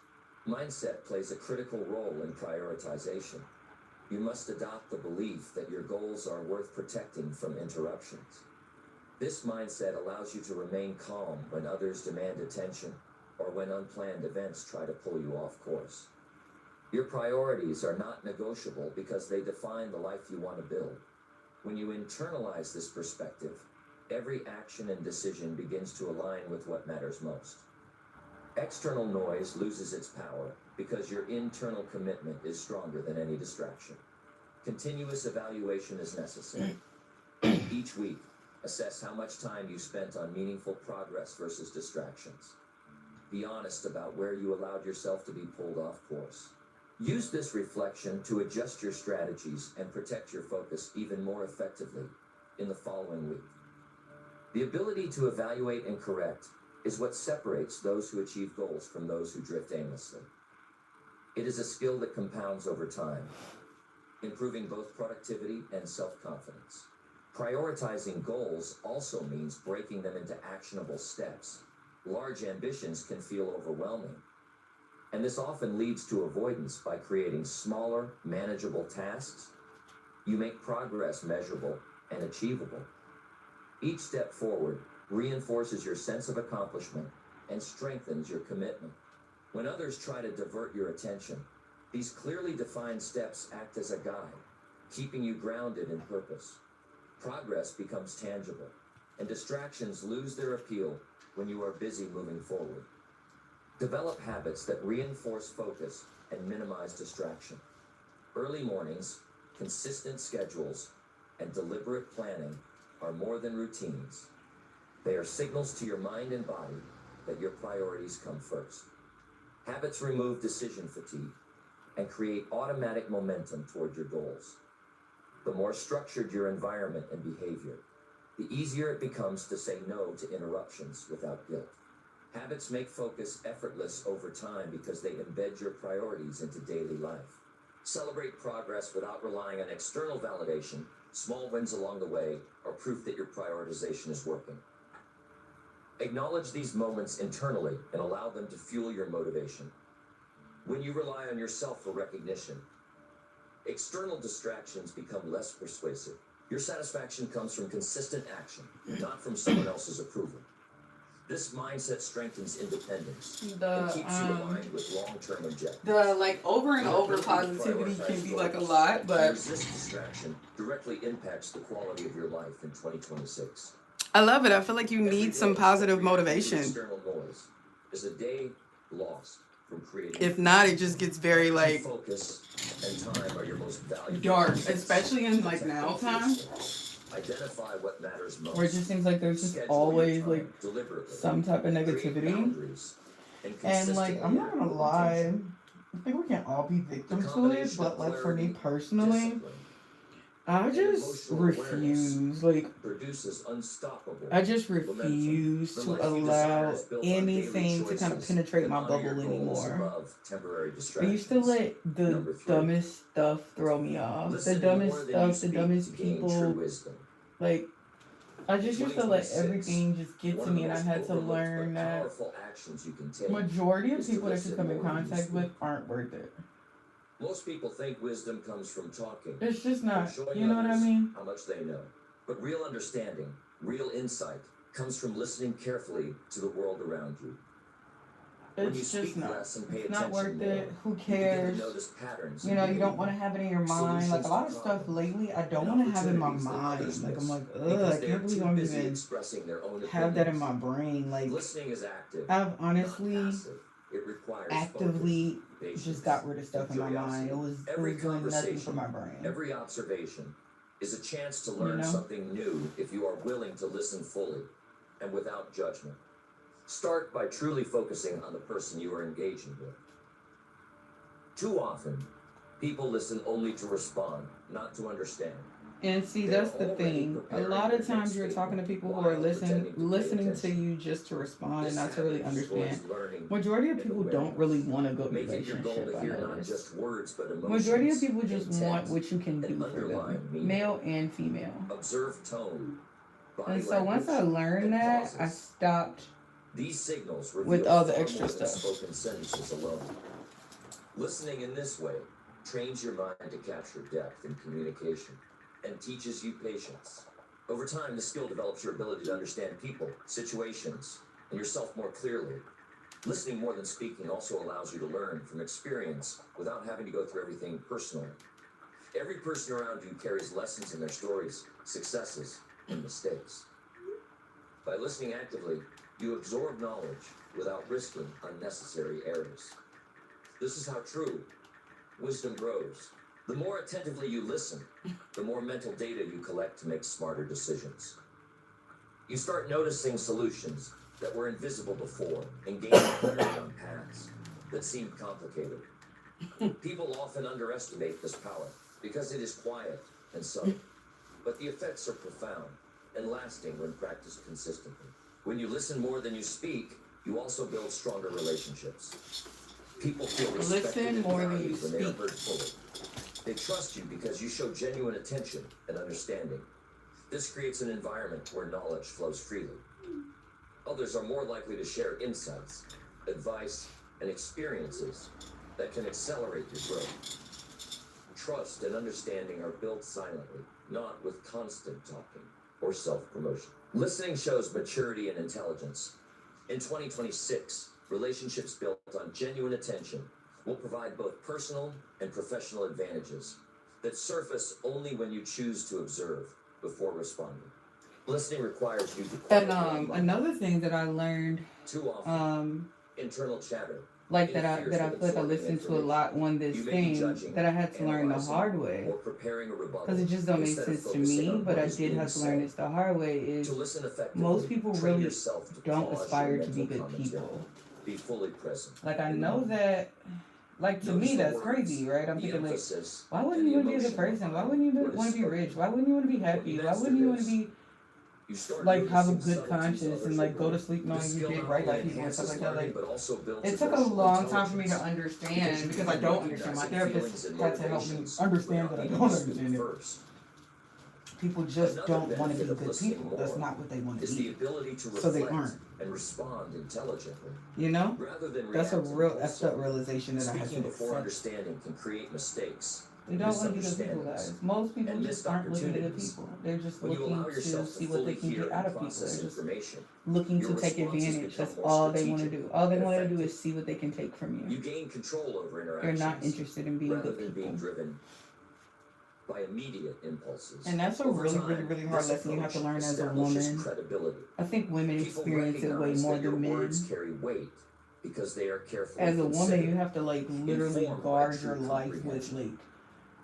Mindset plays a critical role in prioritization. You must adopt the belief that your goals are worth protecting from interruptions. This mindset allows you to remain calm when others demand attention or when unplanned events try to pull you off course. Your priorities are not negotiable because they define the life you want to build. When you internalize this perspective, every action and decision begins to align with what matters most. External noise loses its power because your internal commitment is stronger than any distraction. Continuous evaluation is necessary. Each week, assess how much time you spent on meaningful progress versus distractions. Be honest about where you allowed yourself to be pulled off course. Use this reflection to adjust your strategies and protect your focus even more effectively in the following week. The ability to evaluate and correct is what separates those who achieve goals from those who drift aimlessly. It is a skill that compounds over time, improving both productivity and self-confidence. Prioritizing goals also means breaking them into actionable steps. Large ambitions can feel overwhelming, and this often leads to avoidance. By creating smaller, manageable tasks, you make progress measurable and achievable. Each step forward reinforces your sense of accomplishment and strengthens your commitment. When others try to divert your attention, these clearly defined steps act as a guide, keeping you grounded in purpose. Progress becomes tangible, and distractions lose their appeal when you are busy moving forward. Develop habits that reinforce focus and minimize distraction. Early mornings, consistent schedules, and deliberate planning are more than routines. They are signals to your mind and body that your priorities come first. Habits remove decision fatigue and create automatic momentum toward your goals. The more structured your environment and behavior, the easier it becomes to say no to interruptions without guilt. Habits make focus effortless over time because they embed your priorities into daily life. Celebrate progress without relying on external validation. Small wins along the way are proof that your prioritization is working. Acknowledge these moments internally and allow them to fuel your motivation. When you rely on yourself for recognition, external distractions become less persuasive. Your satisfaction comes from consistent action, not from someone else's approval. This mindset strengthens independence and keeps you aligned with long-term objectives. The over and over positivity can be a lot, but resist distraction directly impacts the quality of your life in 2026. I love it. I feel like you need some positive motivation. External noise is a day lost from creating. If not, it just gets very focus and time are your most valuable dark, assets. especially in now time. Identify what matters most. Where it just seems like there's just always some type of negativity. And I'm not gonna lie, I think we can all be victims to it, but for me personally, I just refuse. Produces unstoppable. I just refuse to allow anything to kind of penetrate my bubble anymore. I used to let the dumbest stuff throw me off. The dumbest stuff, the dumbest people. I just used to let 2026, everything just get one to of me, the and I most had to overlooked learn but that powerful actions you can take majority of is to people that you listen come in more contact usefully. with aren't worth it. Most people think wisdom comes from talking, It's just from not. showing You know what I others mean? how much they know. But real understanding, real insight, comes from listening carefully to the world around you. When you It's speak just not. less and pay It's not attention worth more, it. Who you begin to cares? notice patterns You in know, you don't behavior, want to have it in your mind. Like a solutions lot to of stuff problems, lately, I don't and want to have in my opportunities that others mind. Like I'm miss like, ugh, I because they are can't believe too I'm busy even expressing their own have that in opinions. my brain. Like Listening is active, I've not honestly passive. It requires focus, actively just patience, got rid of and stuff in my mind. curiosity. It was Every doing nothing for conversation, my brain. every observation is a chance to You learn know? something new if you are willing to listen fully and without judgment. Start by truly focusing on the person you are engaging with. Too often, people listen only to respond, not to understand. And see, They're that's the already thing. A preparing lot their of next times you're talking to statement people who while are pretending to pay listening to attention. you just to respond and This not to really habit understand. destroys learning Majority of and people don't awareness. really want a good Make it your goal relationship, to I hear not noticed. just words but Majority of emotions, people just want intent, what you can and do for underlying them, meaning. male and female. Observe tone, body And so once I language, learned and that, I pauses. stopped These signals with reveal all the far extra more than stuff. spoken sentences alone. Listening in this way trains your mind to capture depth in communication and teaches you patience. Over time, the skill develops your ability to understand people, situations, and yourself more clearly. Listening more than speaking also allows you to learn from experience without having to go through everything personally. Every person around you carries lessons in their stories, successes, and mistakes. By listening actively, you absorb knowledge without risking unnecessary errors. This is how true wisdom grows. The more attentively you listen, the more mental data you collect to make smarter decisions. You start noticing solutions that were invisible before and gaining clarity on paths that seemed complicated. People often underestimate this power because it is quiet and subtle, but the effects are profound and lasting when practiced consistently. When you listen more than you speak, you also build stronger relationships. People feel respected Listen and more than valued you when they are speak. heard fully. They trust you because you show genuine attention and understanding. This creates an environment where knowledge flows freely. Others are more likely to share insights, advice, and experiences that can accelerate your growth. Trust and understanding are built silently, not with constant talking or self-promotion. Listening shows maturity and intelligence. In 2026, relationships built on genuine attention will provide both personal and professional advantages that surface only when you choose to observe before responding. Listening requires you to quiet And your mind. another thing that I learned, Too often, internal chatter like that I interferes that I with feel like I absorbing listened to a lot information. on this You may be thing judging, that I had to learn the analyzing, hard way. or preparing a rebuttal Because it just don't make instead of sense to focusing me, on but what I is did being have to learn said. this the hard way To is listen effectively, most people train really yourself to don't pause aspire your to be mental good commentary. people. Be fully present. Like I in the know moment. that, like to Notice me the that's words, crazy, right? I'm the thinking like, emphasis, why wouldn't and you the want to be a good emotion person? Why behind wouldn't you what is want to be spoken. rich? Why wouldn't you want to be When happy? you Why master wouldn't you want to this, be you start like have a noticing good subtleties conscience and others like go to overlook. sleep knowing This you skill did not right by only people and stuff enhances like that? learning, Like but also builds it took a emotional long time for me to intelligence. understand because I begin don't understand. My recognizing therapist feelings and had to help me motivations understand without that I needing don't to speak understand it. first. People just Another don't want to benefit be of good listening people. That's more not what they want to is the be. ability to So they reflect aren't. and respond intelligently. You know? Rather than That's a react real effed up impulsively. realization that I had Speaking to before accept. understanding can create mistakes, They don't want to be good people, guys. misunderstandings, Most people and just missed aren't looking at good opportunities. people. They're just When you looking allow to yourself to see what they fully can hear get out and of people. process They're just information, looking your to take responses advantage. become That's more all they want to strategic do. All they and want to do effective. is see what they can take from You you. gain control over They're interactions not interested in being rather good than being people. driven by immediate impulses. And that's a Over really, time, really, really hard this lesson you have to approach learn as a establishes woman. credibility. I think women People experience it way recognize more that your than words men. carry weight because they are carefully As a woman, you considered, have to like literally informed by guard true your life with comprehension. like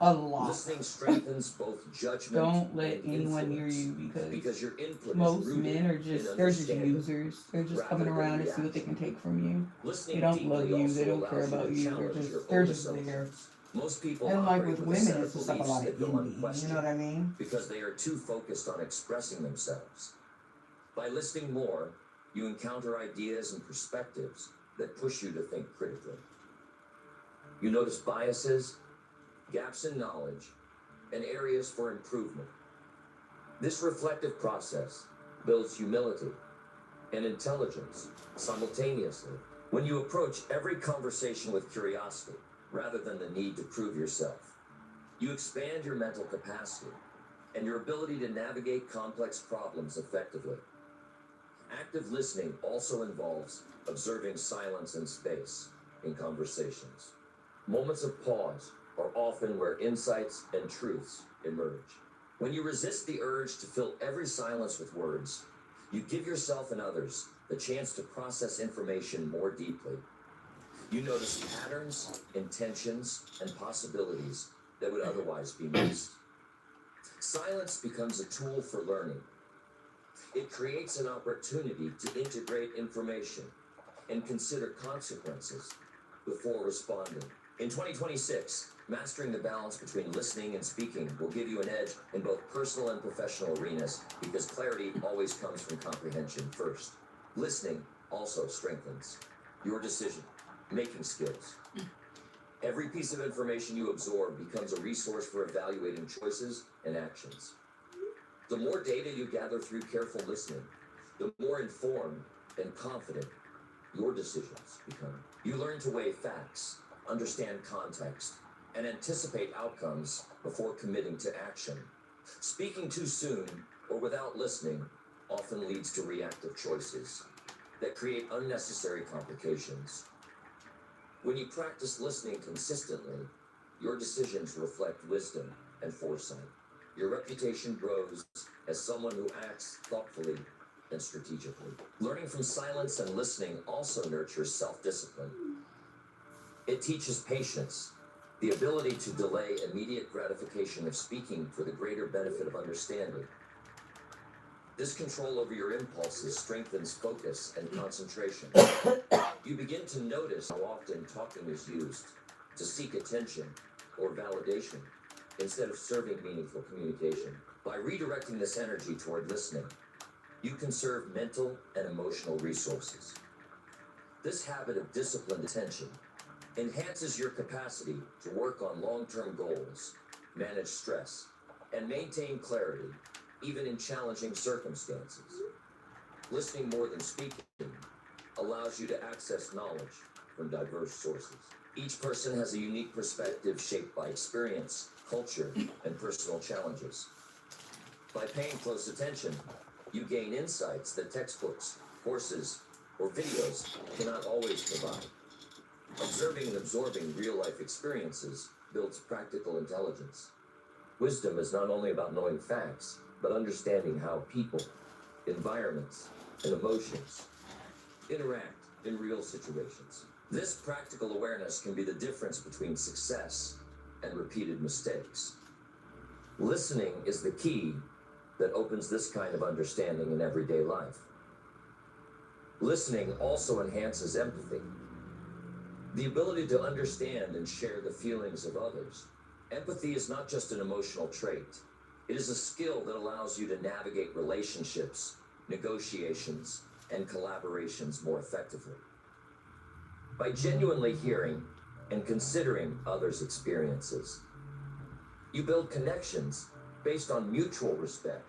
a lot. Listening strengthens both judgment Don't let and anyone near influence you because your input most is rooted men are in just they're just understanding users. They're just rather coming than around to see what they reaction. can take from you. They Listening don't love deeply you. They also don't care allows you about to you. challenge your They're own just there. assumptions. Most people And like operate with with a women, set it's of just like a beliefs lot of that go envy. You unquestioned know what I mean? because they are too focused on expressing themselves. By listening more, you encounter ideas and perspectives that push you to think critically. You notice biases, gaps in knowledge, and areas for improvement. This reflective process builds humility and intelligence simultaneously. When you approach every conversation with curiosity rather than the need to prove yourself, you expand your mental capacity and your ability to navigate complex problems effectively. Active listening also involves observing silence and space in conversations. Moments of pause are often where insights and truths emerge. When you resist the urge to fill every silence with words, you give yourself and others the chance to process information more deeply. You notice patterns, intentions, and possibilities that would otherwise be missed. Silence becomes a tool for learning. It creates an opportunity to integrate information and consider consequences before responding. In 2026, mastering the balance between listening and speaking will give you an edge in both personal and professional arenas because clarity always comes from comprehension first. Listening also strengthens your decision-making skills. Every piece of information you absorb becomes a resource for evaluating choices and actions. The more data you gather through careful listening, the more informed and confident your decisions become. You learn to weigh facts, understand context, and anticipate outcomes before committing to action. Speaking too soon or without listening often leads to reactive choices that create unnecessary complications. When you practice listening consistently, your decisions reflect wisdom and foresight. Your reputation grows as someone who acts thoughtfully and strategically. Learning from silence and listening also nurtures self-discipline. It teaches patience, the ability to delay immediate gratification of speaking for the greater benefit of understanding. This control over your impulses strengthens focus and concentration. You begin to notice how often talking is used to seek attention or validation instead of serving meaningful communication. By redirecting this energy toward listening, you conserve mental and emotional resources. This habit of disciplined attention enhances your capacity to work on long-term goals, manage stress, and maintain clarity, even in challenging circumstances. Listening more than speaking allows you to access knowledge from diverse sources. Each person has a unique perspective shaped by experience, culture, and personal challenges. By paying close attention, you gain insights that textbooks, courses, or videos cannot always provide. Observing and absorbing real-life experiences builds practical intelligence. Wisdom is not only about knowing facts, but understanding how people, environments, and emotions interact in real situations. This practical awareness can be the difference between success and repeated mistakes. Listening is the key that opens this kind of understanding in everyday life. Listening also enhances empathy, the ability to understand and share the feelings of others. Empathy is not just an emotional trait. It is a skill that allows you to navigate relationships, negotiations, and collaborations more effectively. By genuinely hearing and considering others' experiences, you build connections based on mutual respect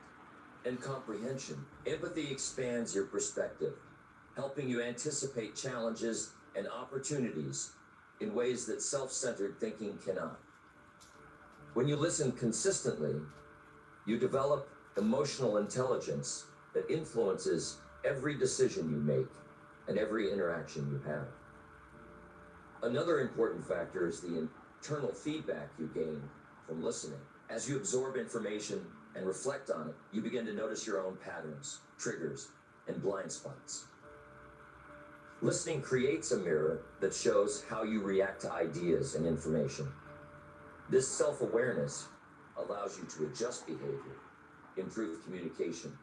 and comprehension. Empathy expands your perspective, helping you anticipate challenges and opportunities in ways that self-centered thinking cannot. When you listen consistently, you develop emotional intelligence that influences every decision you make and every interaction you have. Another important factor is the internal feedback you gain from listening. As you absorb information and reflect on it, you begin to notice your own patterns, triggers, and blind spots. Listening creates a mirror that shows how you react to ideas and information. This self-awareness allows you to adjust behavior, improve communication,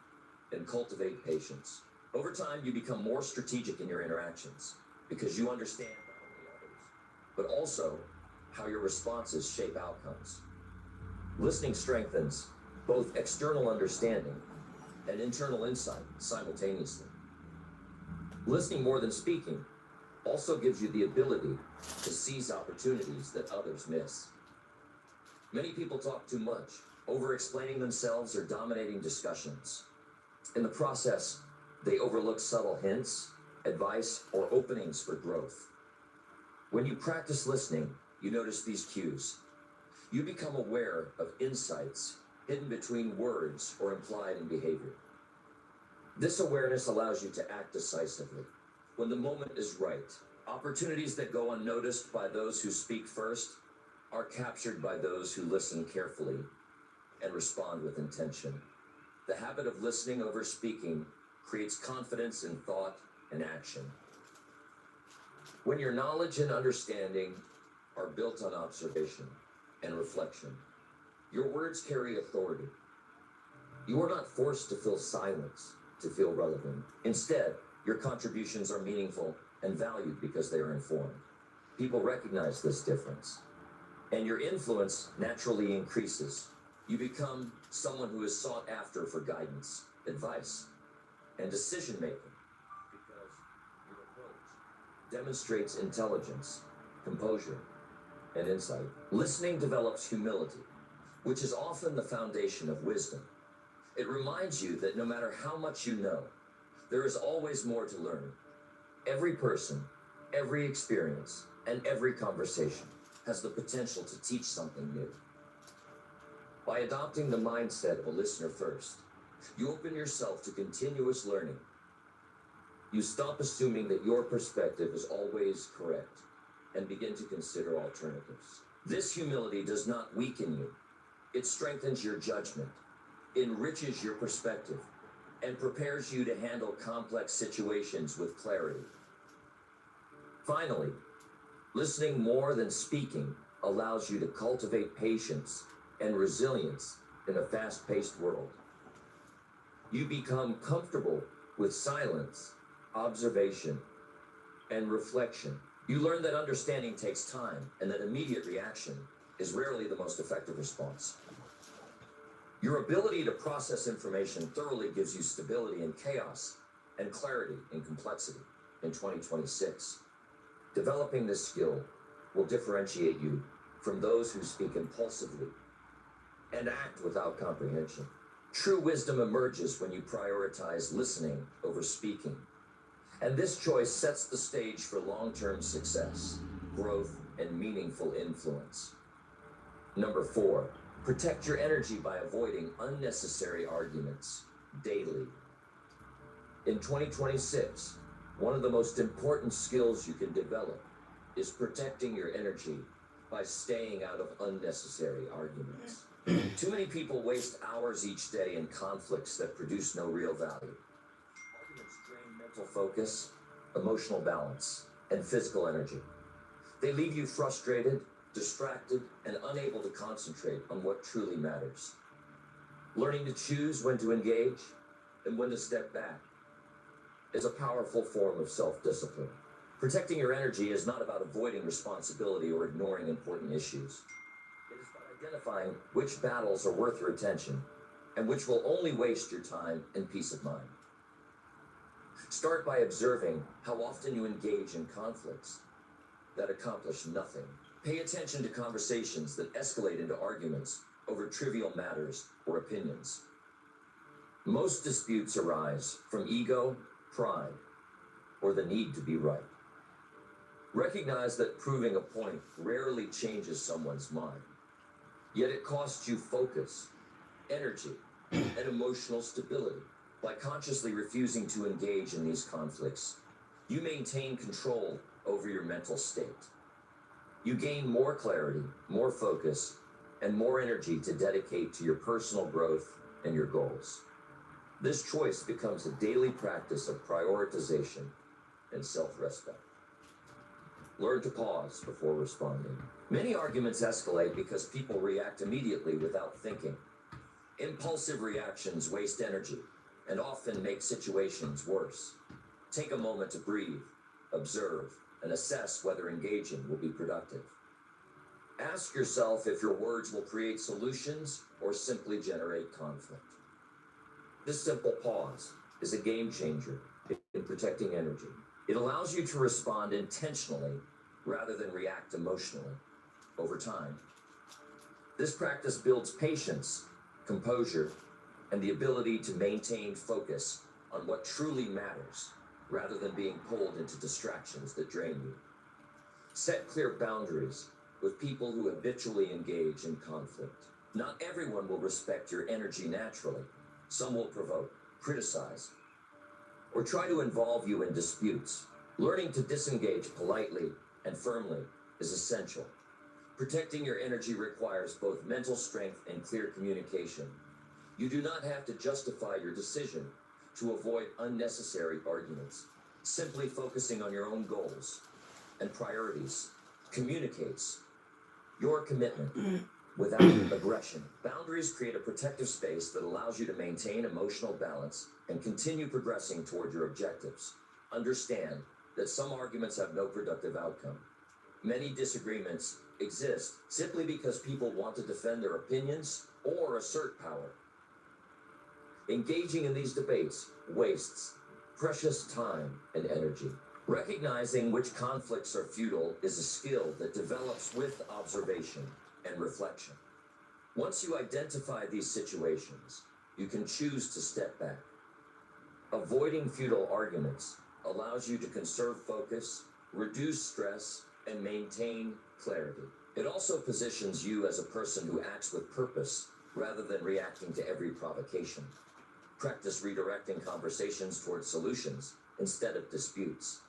and cultivate patience. Over time, you become more strategic in your interactions because you understand not only others, but also how your responses shape outcomes. Listening strengthens both external understanding and internal insight simultaneously. Listening more than speaking also gives you the ability to seize opportunities that others miss. Many people talk too much, over-explaining themselves or dominating discussions. In the process, they overlook subtle hints, advice, or openings for growth. When you practice listening, you notice these cues. You become aware of insights hidden between words or implied in behavior. This awareness allows you to act decisively when the moment is right. Opportunities that go unnoticed by those who speak first are captured by those who listen carefully and respond with intention. The habit of listening over speaking creates confidence in thought and action. When your knowledge and understanding are built on observation and reflection, your words carry authority. You are not forced to fill silence to feel relevant. Instead, your contributions are meaningful and valued because they are informed. People recognize this difference, and your influence naturally increases. You become someone who is sought after for guidance, advice, and decision-making because your approach demonstrates intelligence, composure, and insight. Listening develops humility, which is often the foundation of wisdom. It reminds you that no matter how much you know, there is always more to learn. Every person, every experience, and every conversation has the potential to teach something new. By adopting the mindset of a listener first, you open yourself to continuous learning. You stop assuming that your perspective is always correct and begin to consider alternatives. This humility does not weaken you. It strengthens your judgment, enriches your perspective, and prepares you to handle complex situations with clarity. Finally, listening more than speaking allows you to cultivate patience and resilience in a fast-paced world. You become comfortable with silence, observation, and reflection. You learn that understanding takes time and that immediate reaction is rarely the most effective response. Your ability to process information thoroughly gives you stability in chaos and clarity in complexity in 2026. Developing this skill will differentiate you from those who speak impulsively and act without comprehension. True wisdom emerges when you prioritize listening over speaking. And this choice sets the stage for long-term success, growth, and meaningful influence. Number 4, protect your energy by avoiding unnecessary arguments daily. In 2026, one of the most important skills you can develop is protecting your energy by staying out of unnecessary arguments. Too many people waste hours each day in conflicts that produce no real value. Arguments drain mental focus, emotional balance, and physical energy. They leave you frustrated, distracted, and unable to concentrate on what truly matters. Learning to choose when to engage and when to step back is a powerful form of self-discipline. Protecting your energy is not about avoiding responsibility or ignoring important issues. It is about identifying which battles are worth your attention and which will only waste your time and peace of mind. Start by observing how often you engage in conflicts that accomplish nothing. Pay attention to conversations that escalate into arguments over trivial matters or opinions. Most disputes arise from ego, pride, or the need to be right. Recognize that proving a point rarely changes someone's mind, yet it costs you focus, energy, and emotional stability. By consciously refusing to engage in these conflicts, you maintain control over your mental state. You gain more clarity, more focus, and more energy to dedicate to your personal growth and your goals. This choice becomes a daily practice of prioritization and self-respect. Learn to pause before responding. Many arguments escalate because people react immediately without thinking. Impulsive reactions waste energy and often make situations worse. Take a moment to breathe, observe, and assess whether engaging will be productive. Ask yourself if your words will create solutions or simply generate conflict. This simple pause is a game changer in protecting energy. It allows you to respond intentionally rather than react emotionally. Over time, this practice builds patience, composure, and the ability to maintain focus on what truly matters rather than being pulled into distractions that drain you. Set clear boundaries with people who habitually engage in conflict. Not everyone will respect your energy naturally. Some will provoke, criticize, or try to involve you in disputes. Learning to disengage politely and firmly is essential. Protecting your energy requires both mental strength and clear communication. You do not have to justify your decision to avoid unnecessary arguments. Simply focusing on your own goals and priorities communicates your commitment without aggression. Boundaries create a protective space that allows you to maintain emotional balance and continue progressing toward your objectives. Understand that some arguments have no productive outcome. Many disagreements exist simply because people want to defend their opinions or assert power. Engaging in these debates wastes precious time and energy. Recognizing which conflicts are futile is a skill that develops with observation and reflection. Once you identify these situations, you can choose to step back. Avoiding futile arguments allows you to conserve focus, reduce stress, and maintain clarity. It also positions you as a person who acts with purpose rather than reacting to every provocation. Practice redirecting conversations towards solutions instead of disputes.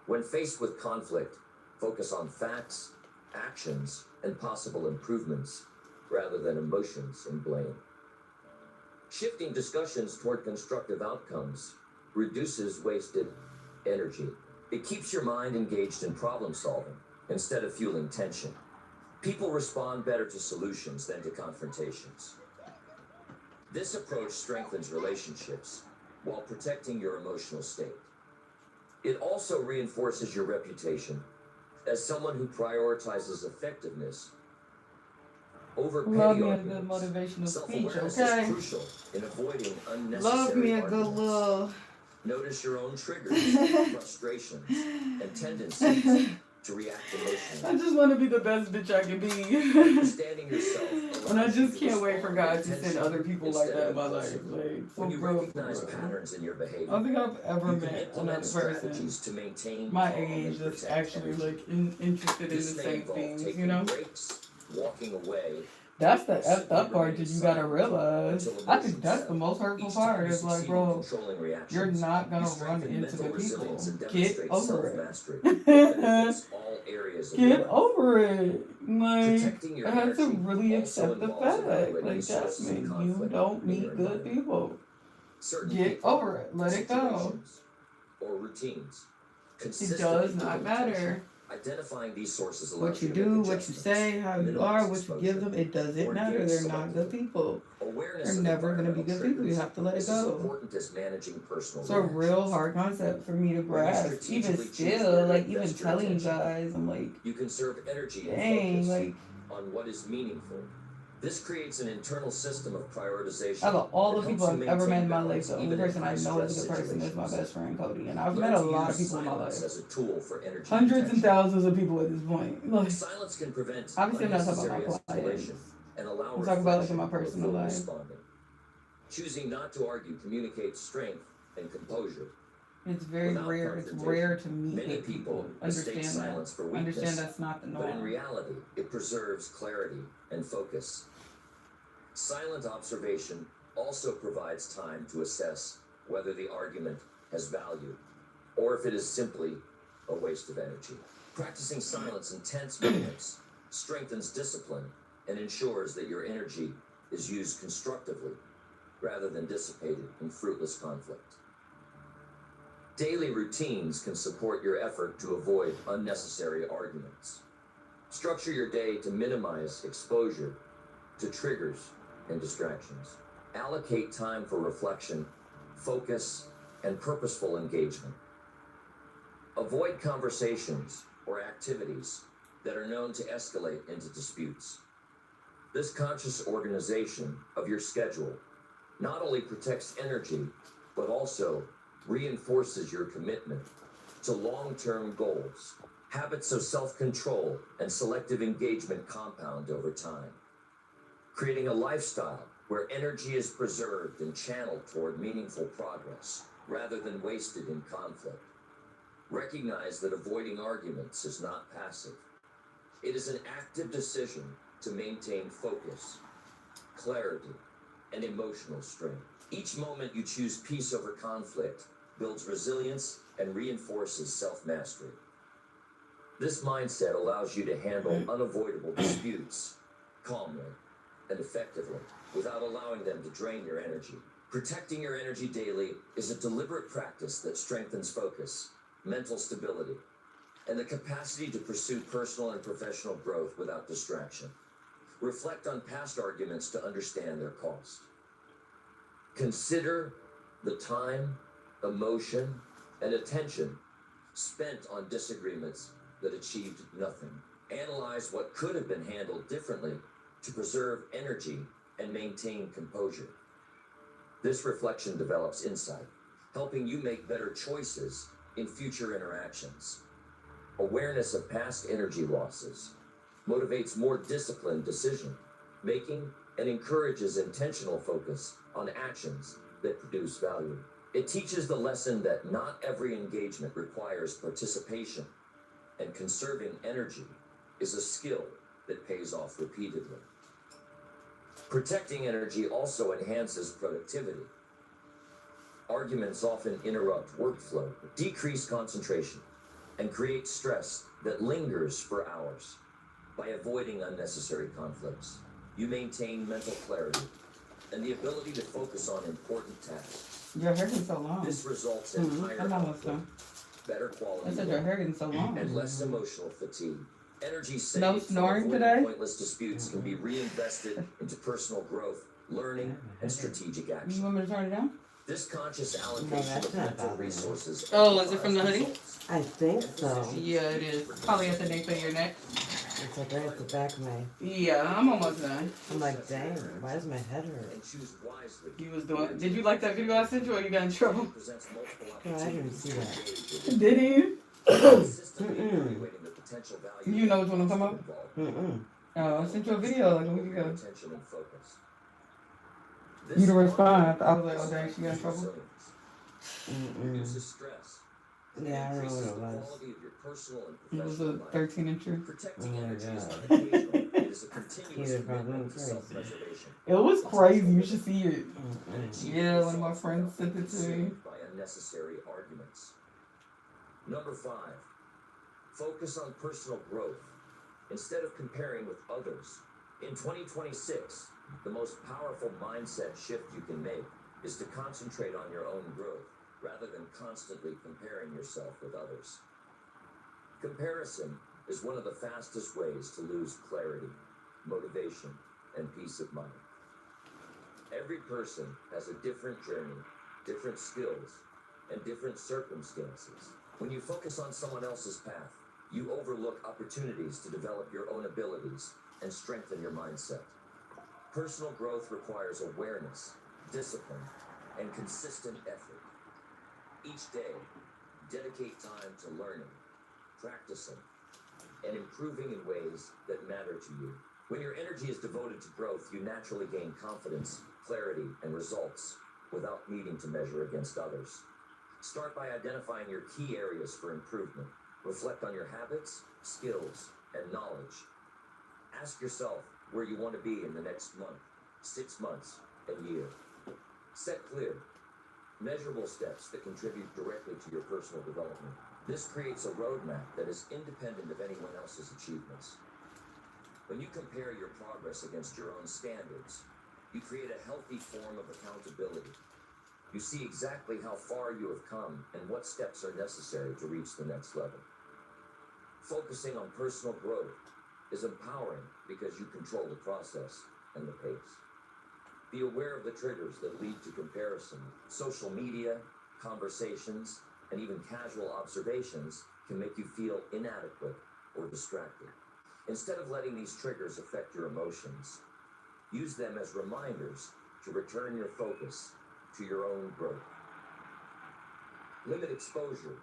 When faced with conflict, focus on facts, actions, and possible improvements rather than emotions and blame. Shifting discussions toward constructive outcomes reduces wasted energy. It keeps your mind engaged in problem solving instead of fueling tension. People respond better to solutions than to confrontations. This approach strengthens relationships while protecting your emotional state. It also reinforces your reputation as someone who prioritizes effectiveness over Love petty me a good arguments. motivational speech, Self-awareness okay? is crucial in avoiding unnecessary Love me a good arguments. little. Notice your own triggers, frustrations, and tendencies to react I emotionally. just want to be the best bitch I can be. Understanding yourself And I allows you just to can't wait for respond God to intentionally send other people like instead that of in my life. impulsively. Like, for When you real, for recognize real. patterns in your I behavior, don't think I've ever you can met implement another person strategies to maintain my calm age and that's protect actually energy. like interested in the This may same involve things, taking you know? breaks, walking away, That's the or effed simply up part that remaining you gotta silent realize. until I think emotions that's the settle. most hurtful Each time part. you Is like, succeed in bro, controlling you're reactions, not you gonna run strengthen into mental the people. resilience and Get demonstrate over it. self-mastery that benefits all areas of your Get life. over it. Like, Protecting your I have to energy really also accept the involves fact. evaluating Like, the sources of Jasmine, you conflict don't in your meet good environment. people. Certain Get people, over it. Let it go. situations, or routines It consistently does bring not attention. matter Identifying these sources allows what you you to do, make what you adjustments, say, how you minimize are, what you exposure, give them. It doesn't or matter. engage They're not good selectively. people. Awareness They're of never gonna be environmental good people. You triggers have to let it is as go. important as managing personal It's a real reactions. hard concept for me to When you grasp. Even strategically choose still, where to like even invest your telling you attention, guys, I'm like, you conserve energy and dang, focus like on what is meaningful. This creates an internal system of prioritization out of all that the people helps you I've ever met maintain in my life, balance the only even in person I know is a high-stress good person is my situations. best friend Cody, and I've Learn met a to lot of use people in my silence life, as a tool for energy hundreds and protection. thousands of people at this point. Like, Silence can prevent obviously, I'm not talking unnecessary about my escalation clients. and allow I'm talking about like in reflection my personal before life. responding. Choosing not to argue communicates strength and composure. It's very Without rare. It's confrontation, rare to meet many good people. people mistake Understand that. silence for Understand weakness, that's not the but in norm. reality, it preserves clarity and focus. Silent observation also provides time to assess whether the argument has value or if it is simply a waste of energy. Practicing silence in tense moments strengthens discipline and ensures that your energy is used constructively rather than dissipated in fruitless conflict. Daily routines can support your effort to avoid unnecessary arguments. Structure your day to minimize exposure to triggers and distractions. Allocate time for reflection, focus, and purposeful engagement. Avoid conversations or activities that are known to escalate into disputes. This conscious organization of your schedule not only protects energy, but also reinforces your commitment to long-term goals. Habits of self-control and selective engagement compound over time, creating a lifestyle where energy is preserved and channeled toward meaningful progress, rather than wasted in conflict. Recognize that avoiding arguments is not passive. It is an active decision to maintain focus, clarity, and emotional strength. Each moment you choose peace over conflict builds resilience and reinforces self-mastery. This mindset allows you to handle unavoidable disputes calmly and effectively without allowing them to drain your energy. Protecting your energy daily is a deliberate practice that strengthens focus, mental stability, and the capacity to pursue personal and professional growth without distraction. Reflect on past arguments to understand their cost. Consider the time, emotion, and attention spent on disagreements that achieved nothing. Analyze what could have been handled differently to preserve energy and maintain composure. This reflection develops insight, helping you make better choices in future interactions. Awareness of past energy losses motivates more disciplined decision making and encourages intentional focus on actions that produce value. It teaches the lesson that not every engagement requires participation, and conserving energy is a skill that pays off repeatedly. Protecting energy also enhances productivity. Arguments often interrupt workflow, decrease concentration, and create stress that lingers for hours. By avoiding unnecessary conflicts, you maintain mental clarity and the ability to focus on important tasks. Your hair is so long. This results in higher I'm almost output, done. better quality I said work, your hair getting so long. and less emotional fatigue. Energy saved No from snoring avoiding today? pointless disputes can be reinvested into personal growth, learning, and strategic You action. want me to turn it down? This conscious No, allocation that's of not mental bothering me. resources. Oh, is it from the hoodie? results. I think so. Yeah, it is. Probably at the nape of your neck. It's like right at the back of my. Yeah, I'm almost done. I'm like, dang, why does my head hurt? And choose wisely. You was doing. Did you like that video I sent you, or you got in trouble? Presents multiple No, I didn't see that. opportunities. Did he? Consistently evaluating the potential value You know which one I'm talking about? involved. Oh, I sent you a video like a week ago. Attention and focus. You to respond. I was like, oh dang, she got in trouble. Reduces stress. Yeah, I don't know Increases what it the was. quality of your personal and It was professional a life. 13-incher. Protecting Oh my energy is God. not occasional. It is a continuous Either probably commitment to crazy. self-preservation. It was crazy. You should see it. And achieve Yeah, one of my results friends without sent being it to me. consumed by unnecessary arguments. Number 5, focus on personal growth instead of comparing with others. In 2026, the most powerful mindset shift you can make is to concentrate on your own growth rather than constantly comparing yourself with others. Comparison is one of the fastest ways to lose clarity, motivation, and peace of mind. Every person has a different journey, different skills, and different circumstances. When you focus on someone else's path, you overlook opportunities to develop your own abilities and strengthen your mindset. Personal growth requires awareness, discipline, and consistent effort. Each day, dedicate time to learning, practicing, and improving in ways that matter to you. When your energy is devoted to growth, you naturally gain confidence, clarity, and results without needing to measure against others. Start by identifying your key areas for improvement. Reflect on your habits, skills, and knowledge. Ask yourself where you want to be in the next month, 6 months, and year. Set clear, measurable steps that contribute directly to your personal development. This creates a roadmap that is independent of anyone else's achievements. When you compare your progress against your own standards, you create a healthy form of accountability. You see exactly how far you have come and what steps are necessary to reach the next level. Focusing on personal growth is empowering because you control the process and the pace. Be aware of the triggers that lead to comparison. Social media, conversations, and even casual observations can make you feel inadequate or distracted. Instead of letting these triggers affect your emotions, use them as reminders to return your focus to your own growth. Limit exposure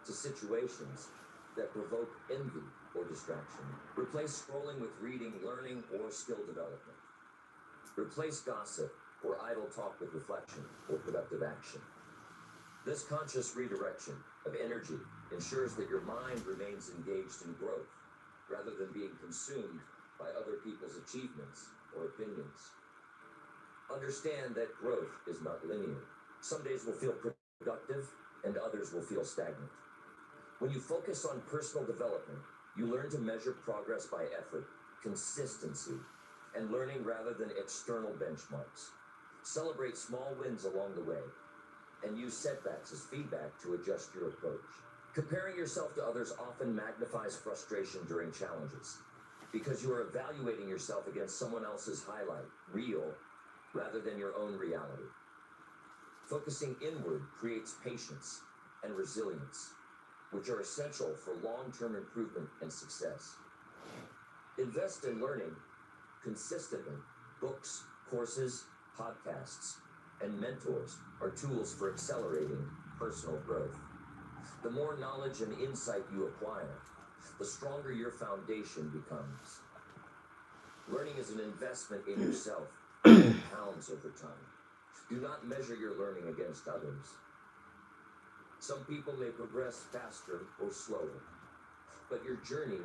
to situations that provoke envy or distraction. Replace scrolling with reading, learning, or skill development. Replace gossip or idle talk with reflection or productive action. This conscious redirection of energy ensures that your mind remains engaged in growth rather than being consumed by other people's achievements or opinions. Understand that growth is not linear. Some days will feel productive and others will feel stagnant. When you focus on personal development, you learn to measure progress by effort, consistency, and learning rather than external benchmarks. Celebrate small wins along the way and use setbacks as feedback to adjust your approach. Comparing yourself to others often magnifies frustration during challenges because you are evaluating yourself against someone else's highlight reel rather than your own reality. Focusing inward creates patience and resilience, which are essential for long-term improvement and success. Invest in learning consistently. Books, courses, podcasts, and mentors are tools for accelerating personal growth. The more knowledge and insight you acquire, the stronger your foundation becomes. Learning is an investment in yourself that compounds over time. Do not measure your learning against others. Some people may progress faster or slower, but your journey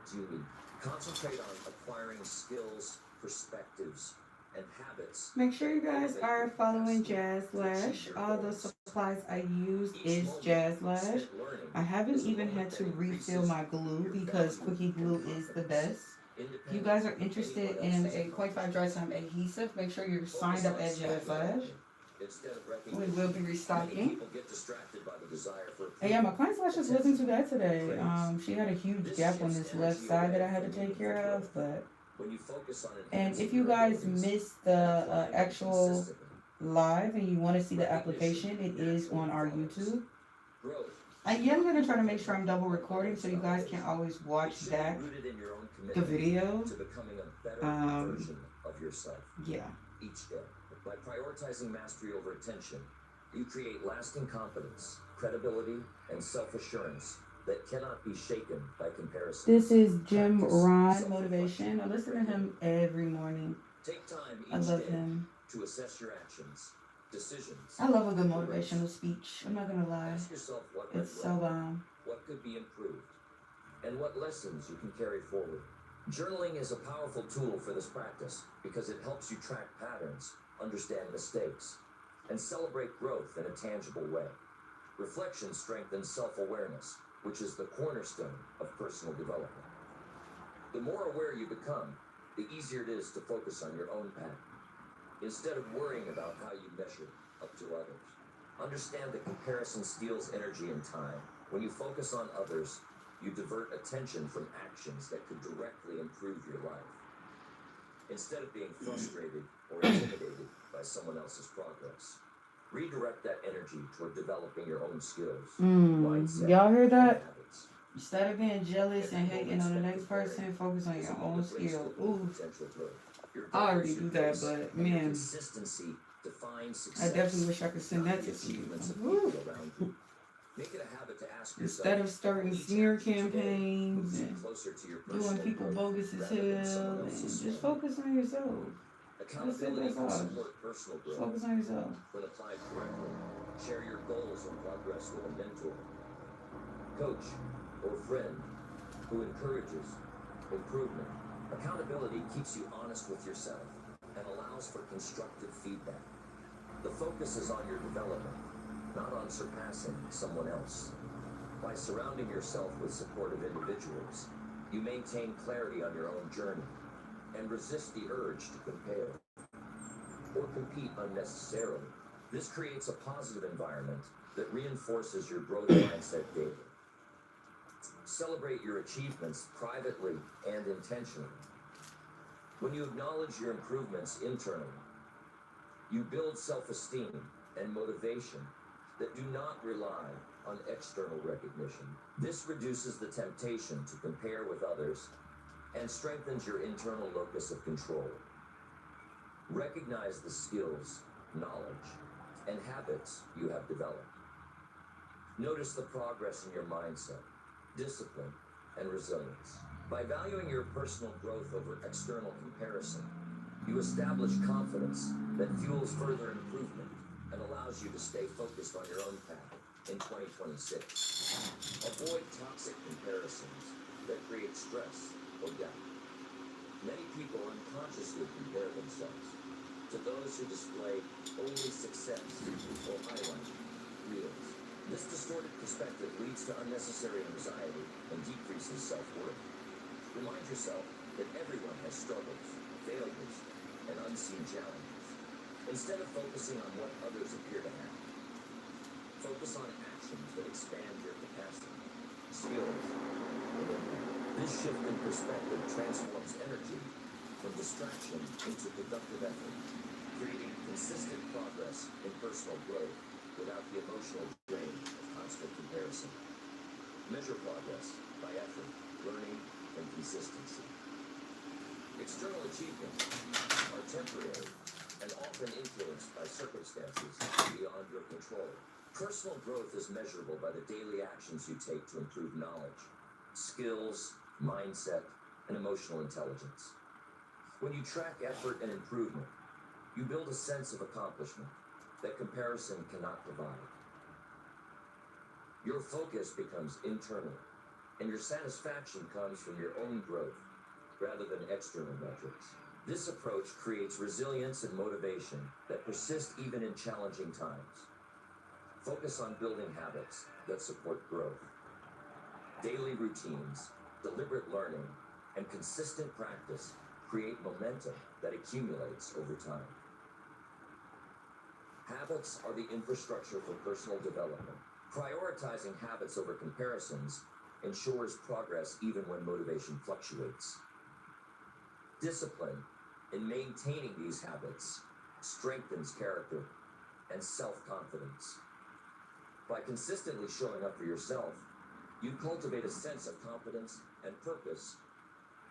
is unique. Concentrate on acquiring skills, perspectives, and habits. Make sure you guys are following Jazz Lash. All the supplies I use is Jazz Lash. I haven't even had to refill my glue because Quickie Glue is the best. If you guys are interested in a 0.5 dry time adhesive, make sure you're signed up at Jazz Lash. We will be restocking. And yeah, my client's lashes wasn't too bad today. She had a huge gap on this left side that I had to take care of, but. And if you guys missed the actual live and you want to see the application, it is on our YouTube. I am going to try to make sure I'm double recording so you guys can always watch back the video. Yeah. Each day. By prioritizing mastery over attention, you create lasting confidence, credibility, and self-assurance that cannot be shaken by comparison. This is Jim Ron Motivation. I listen to him every morning. Take time I each love day him. to assess your actions, decisions. I love a good motivational speech. I'm not gonna lie. Ask yourself what It's went so well, bomb. what could be improved, and what lessons you can carry forward. Journaling is a powerful tool for this practice because it helps you track patterns, understand mistakes, and celebrate growth in a tangible way. Reflection strengthens self-awareness, which is the cornerstone of personal development. The more aware you become, the easier it is to focus on your own path, instead of worrying about how you measure up to others. Understand that comparison steals energy and time. When you focus on others, you divert attention from actions that could directly improve your life. Instead of being frustrated or intimidated by someone else's progress, redirect that energy toward developing your own skills, mindset, Y'all heard that? and habits. Instead of being jealous and hating on the next person, focus on your own skill. Ooh, I already do that, but man, Consistency defines I success. definitely wish I could send that to Achievements of you. people around you. Make it a habit to ask yourself, Instead of starting smear moves you campaigns and closer to your doing personal people growth bogus as rather than someone hell, and else's just sway. focus on yourself. Accountability That's can all. support personal growth. Focus on yourself. When applied correctly, share your goals and progress with a mentor, coach, or friend who encourages improvement. Accountability keeps you honest with yourself and allows for constructive feedback. The focus is on your development, not on surpassing someone else. By surrounding yourself with supportive individuals, you maintain clarity on your own journey and resist the urge to compare or compete unnecessarily. This creates a positive environment that reinforces your growth mindset daily. Celebrate your achievements privately and intentionally. When you acknowledge your improvements internally, you build self-esteem and motivation that do not rely on external recognition. This reduces the temptation to compare with others and strengthens your internal locus of control. Recognize the skills, knowledge, and habits you have developed. Notice the progress in your mindset, discipline, and resilience. By valuing your personal growth over external comparison, You establish confidence that fuels further improvement and allows you to stay focused on your own path in 2026. Avoid toxic comparisons that create stress or doubt. Many people unconsciously compare themselves to those who display only success or highlight reels. This distorted perspective leads to unnecessary anxiety and decreases self-worth. Remind yourself that everyone has struggles, failures, and unseen challenges. Instead of focusing on what others appear to have, focus on actions that expand your capacity, skills, and impact. This shift in perspective transforms energy from distraction into productive effort, creating consistent progress in personal growth without the emotional drain of constant comparison. Measure progress by effort, learning, and consistency. External achievements are temporary and often influenced by circumstances beyond your control. Personal growth is measurable by the daily actions you take to improve knowledge, skills, mindset, and emotional intelligence. When you track effort and improvement, you build a sense of accomplishment that comparison cannot provide. Your focus becomes internal, and your satisfaction comes from your own growth rather than external metrics. This approach creates resilience and motivation that persist even in challenging times. Focus on building habits that support growth. Daily routines, deliberate learning, and consistent practice create momentum that accumulates over time. Habits are the infrastructure for personal development. Prioritizing habits over comparisons ensures progress even when motivation fluctuates. Discipline in maintaining these habits strengthens character and self-confidence. By consistently showing up for yourself, you cultivate a sense of competence and purpose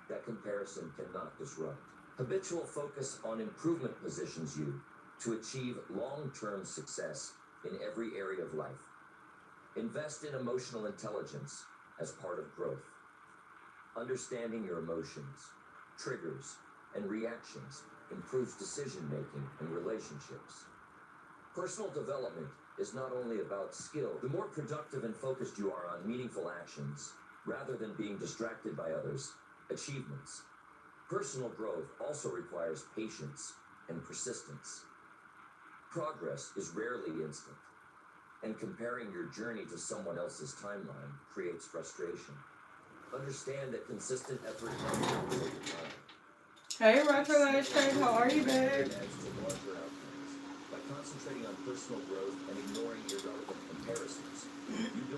that comparison cannot disrupt. Habitual focus on improvement positions you to achieve long-term success in every area of life. Invest in emotional intelligence as part of growth. Understanding your emotions, triggers, and reactions improves decision-making and relationships. Personal development is not only about skill. The more productive and focused you are on meaningful actions, rather than being distracted by others' achievements. Personal growth also requires patience and persistence. Progress is rarely instant, and comparing your journey to someone else's timeline creates frustration. Understand that consistent effort comes over time. Hey, Retro Lash, how are you, babe? Adds to larger outcomes. By concentrating on personal growth and ignoring irrelevant comparisons, you build